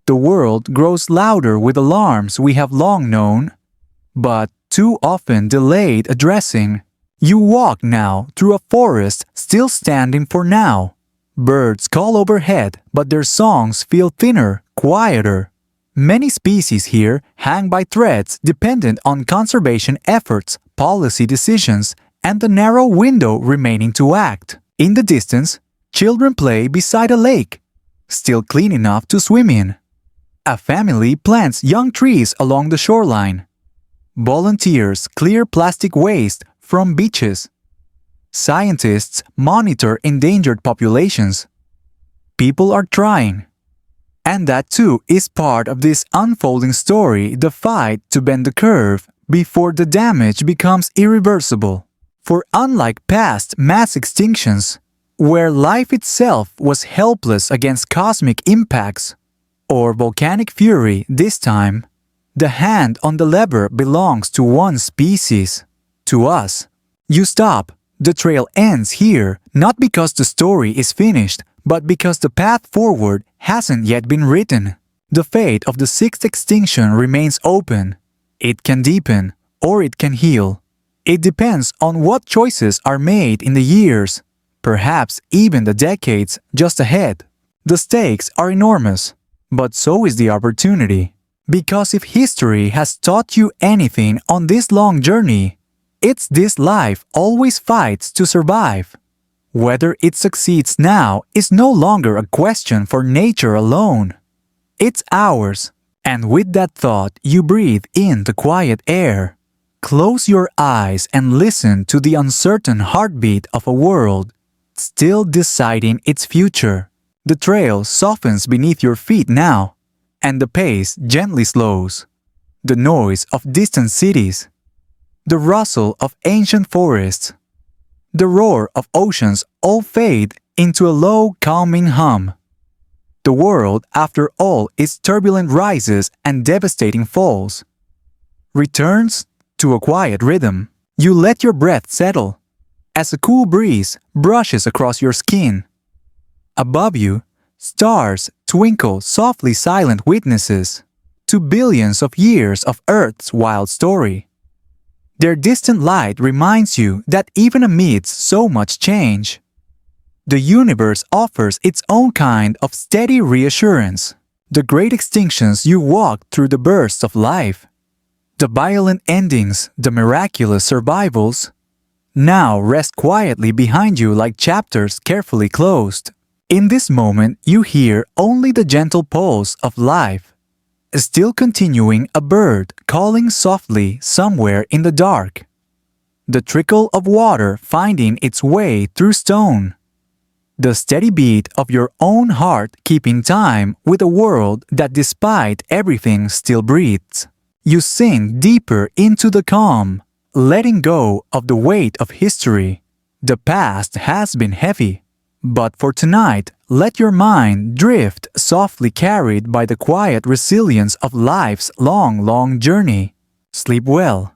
The world grows louder with alarms we have long known, but too often delayed addressing. You walk now through a forest still standing for now. Birds call overhead, but their songs feel thinner, quieter. Many species here hang by threads dependent on conservation efforts, policy decisions, and the narrow window remaining to act. In the distance, children play beside a lake, still clean enough to swim in. A family plants young trees along the shoreline. Volunteers clear plastic waste from beaches. Scientists monitor endangered populations. People are trying. And that too is part of this unfolding story, the fight to bend the curve before the damage becomes irreversible. For unlike past mass extinctions, where life itself was helpless against cosmic impacts or volcanic fury, this time, the hand on the lever belongs to one species, to us. You stop, The trail ends here not because the story is finished, but because the path forward hasn't yet been written. The fate of the sixth extinction remains open. It can deepen, or it can heal. It depends on what choices are made in the years, perhaps even the decades just ahead. The stakes are enormous, but so is the opportunity. Because if history has taught you anything on this long journey, it's this life always fights to survive. Whether it succeeds now is no longer a question for nature alone. It's ours. And with that thought, you breathe in the quiet air. Close your eyes and listen to the uncertain heartbeat of a world still deciding its future. The trail softens beneath your feet now, and the pace gently slows. The noise of distant cities, the rustle of ancient forests, the roar of oceans all fade into a low, calming hum. The world, after all its turbulent rises and devastating falls, returns to a quiet rhythm. You let your breath settle as a cool breeze brushes across your skin. Above you, stars twinkle softly, silent witnesses to billions of years of Earth's wild story. Their distant light reminds you that even amidst so much change, the universe offers its own kind of steady reassurance. The great extinctions you walked through, the bursts of life, the violent endings, the miraculous survivals, now rest quietly behind you like chapters carefully closed. In this moment, you hear only the gentle pulse of life, still continuing, a bird calling softly somewhere in the dark, the trickle of water finding its way through stone, the steady beat of your own heart keeping time with a world that despite everything still breathes. You sink deeper into the calm, letting go of the weight of history. The past has been heavy, but for tonight, let your mind drift softly, carried by the quiet resilience of life's long, long journey. Sleep well.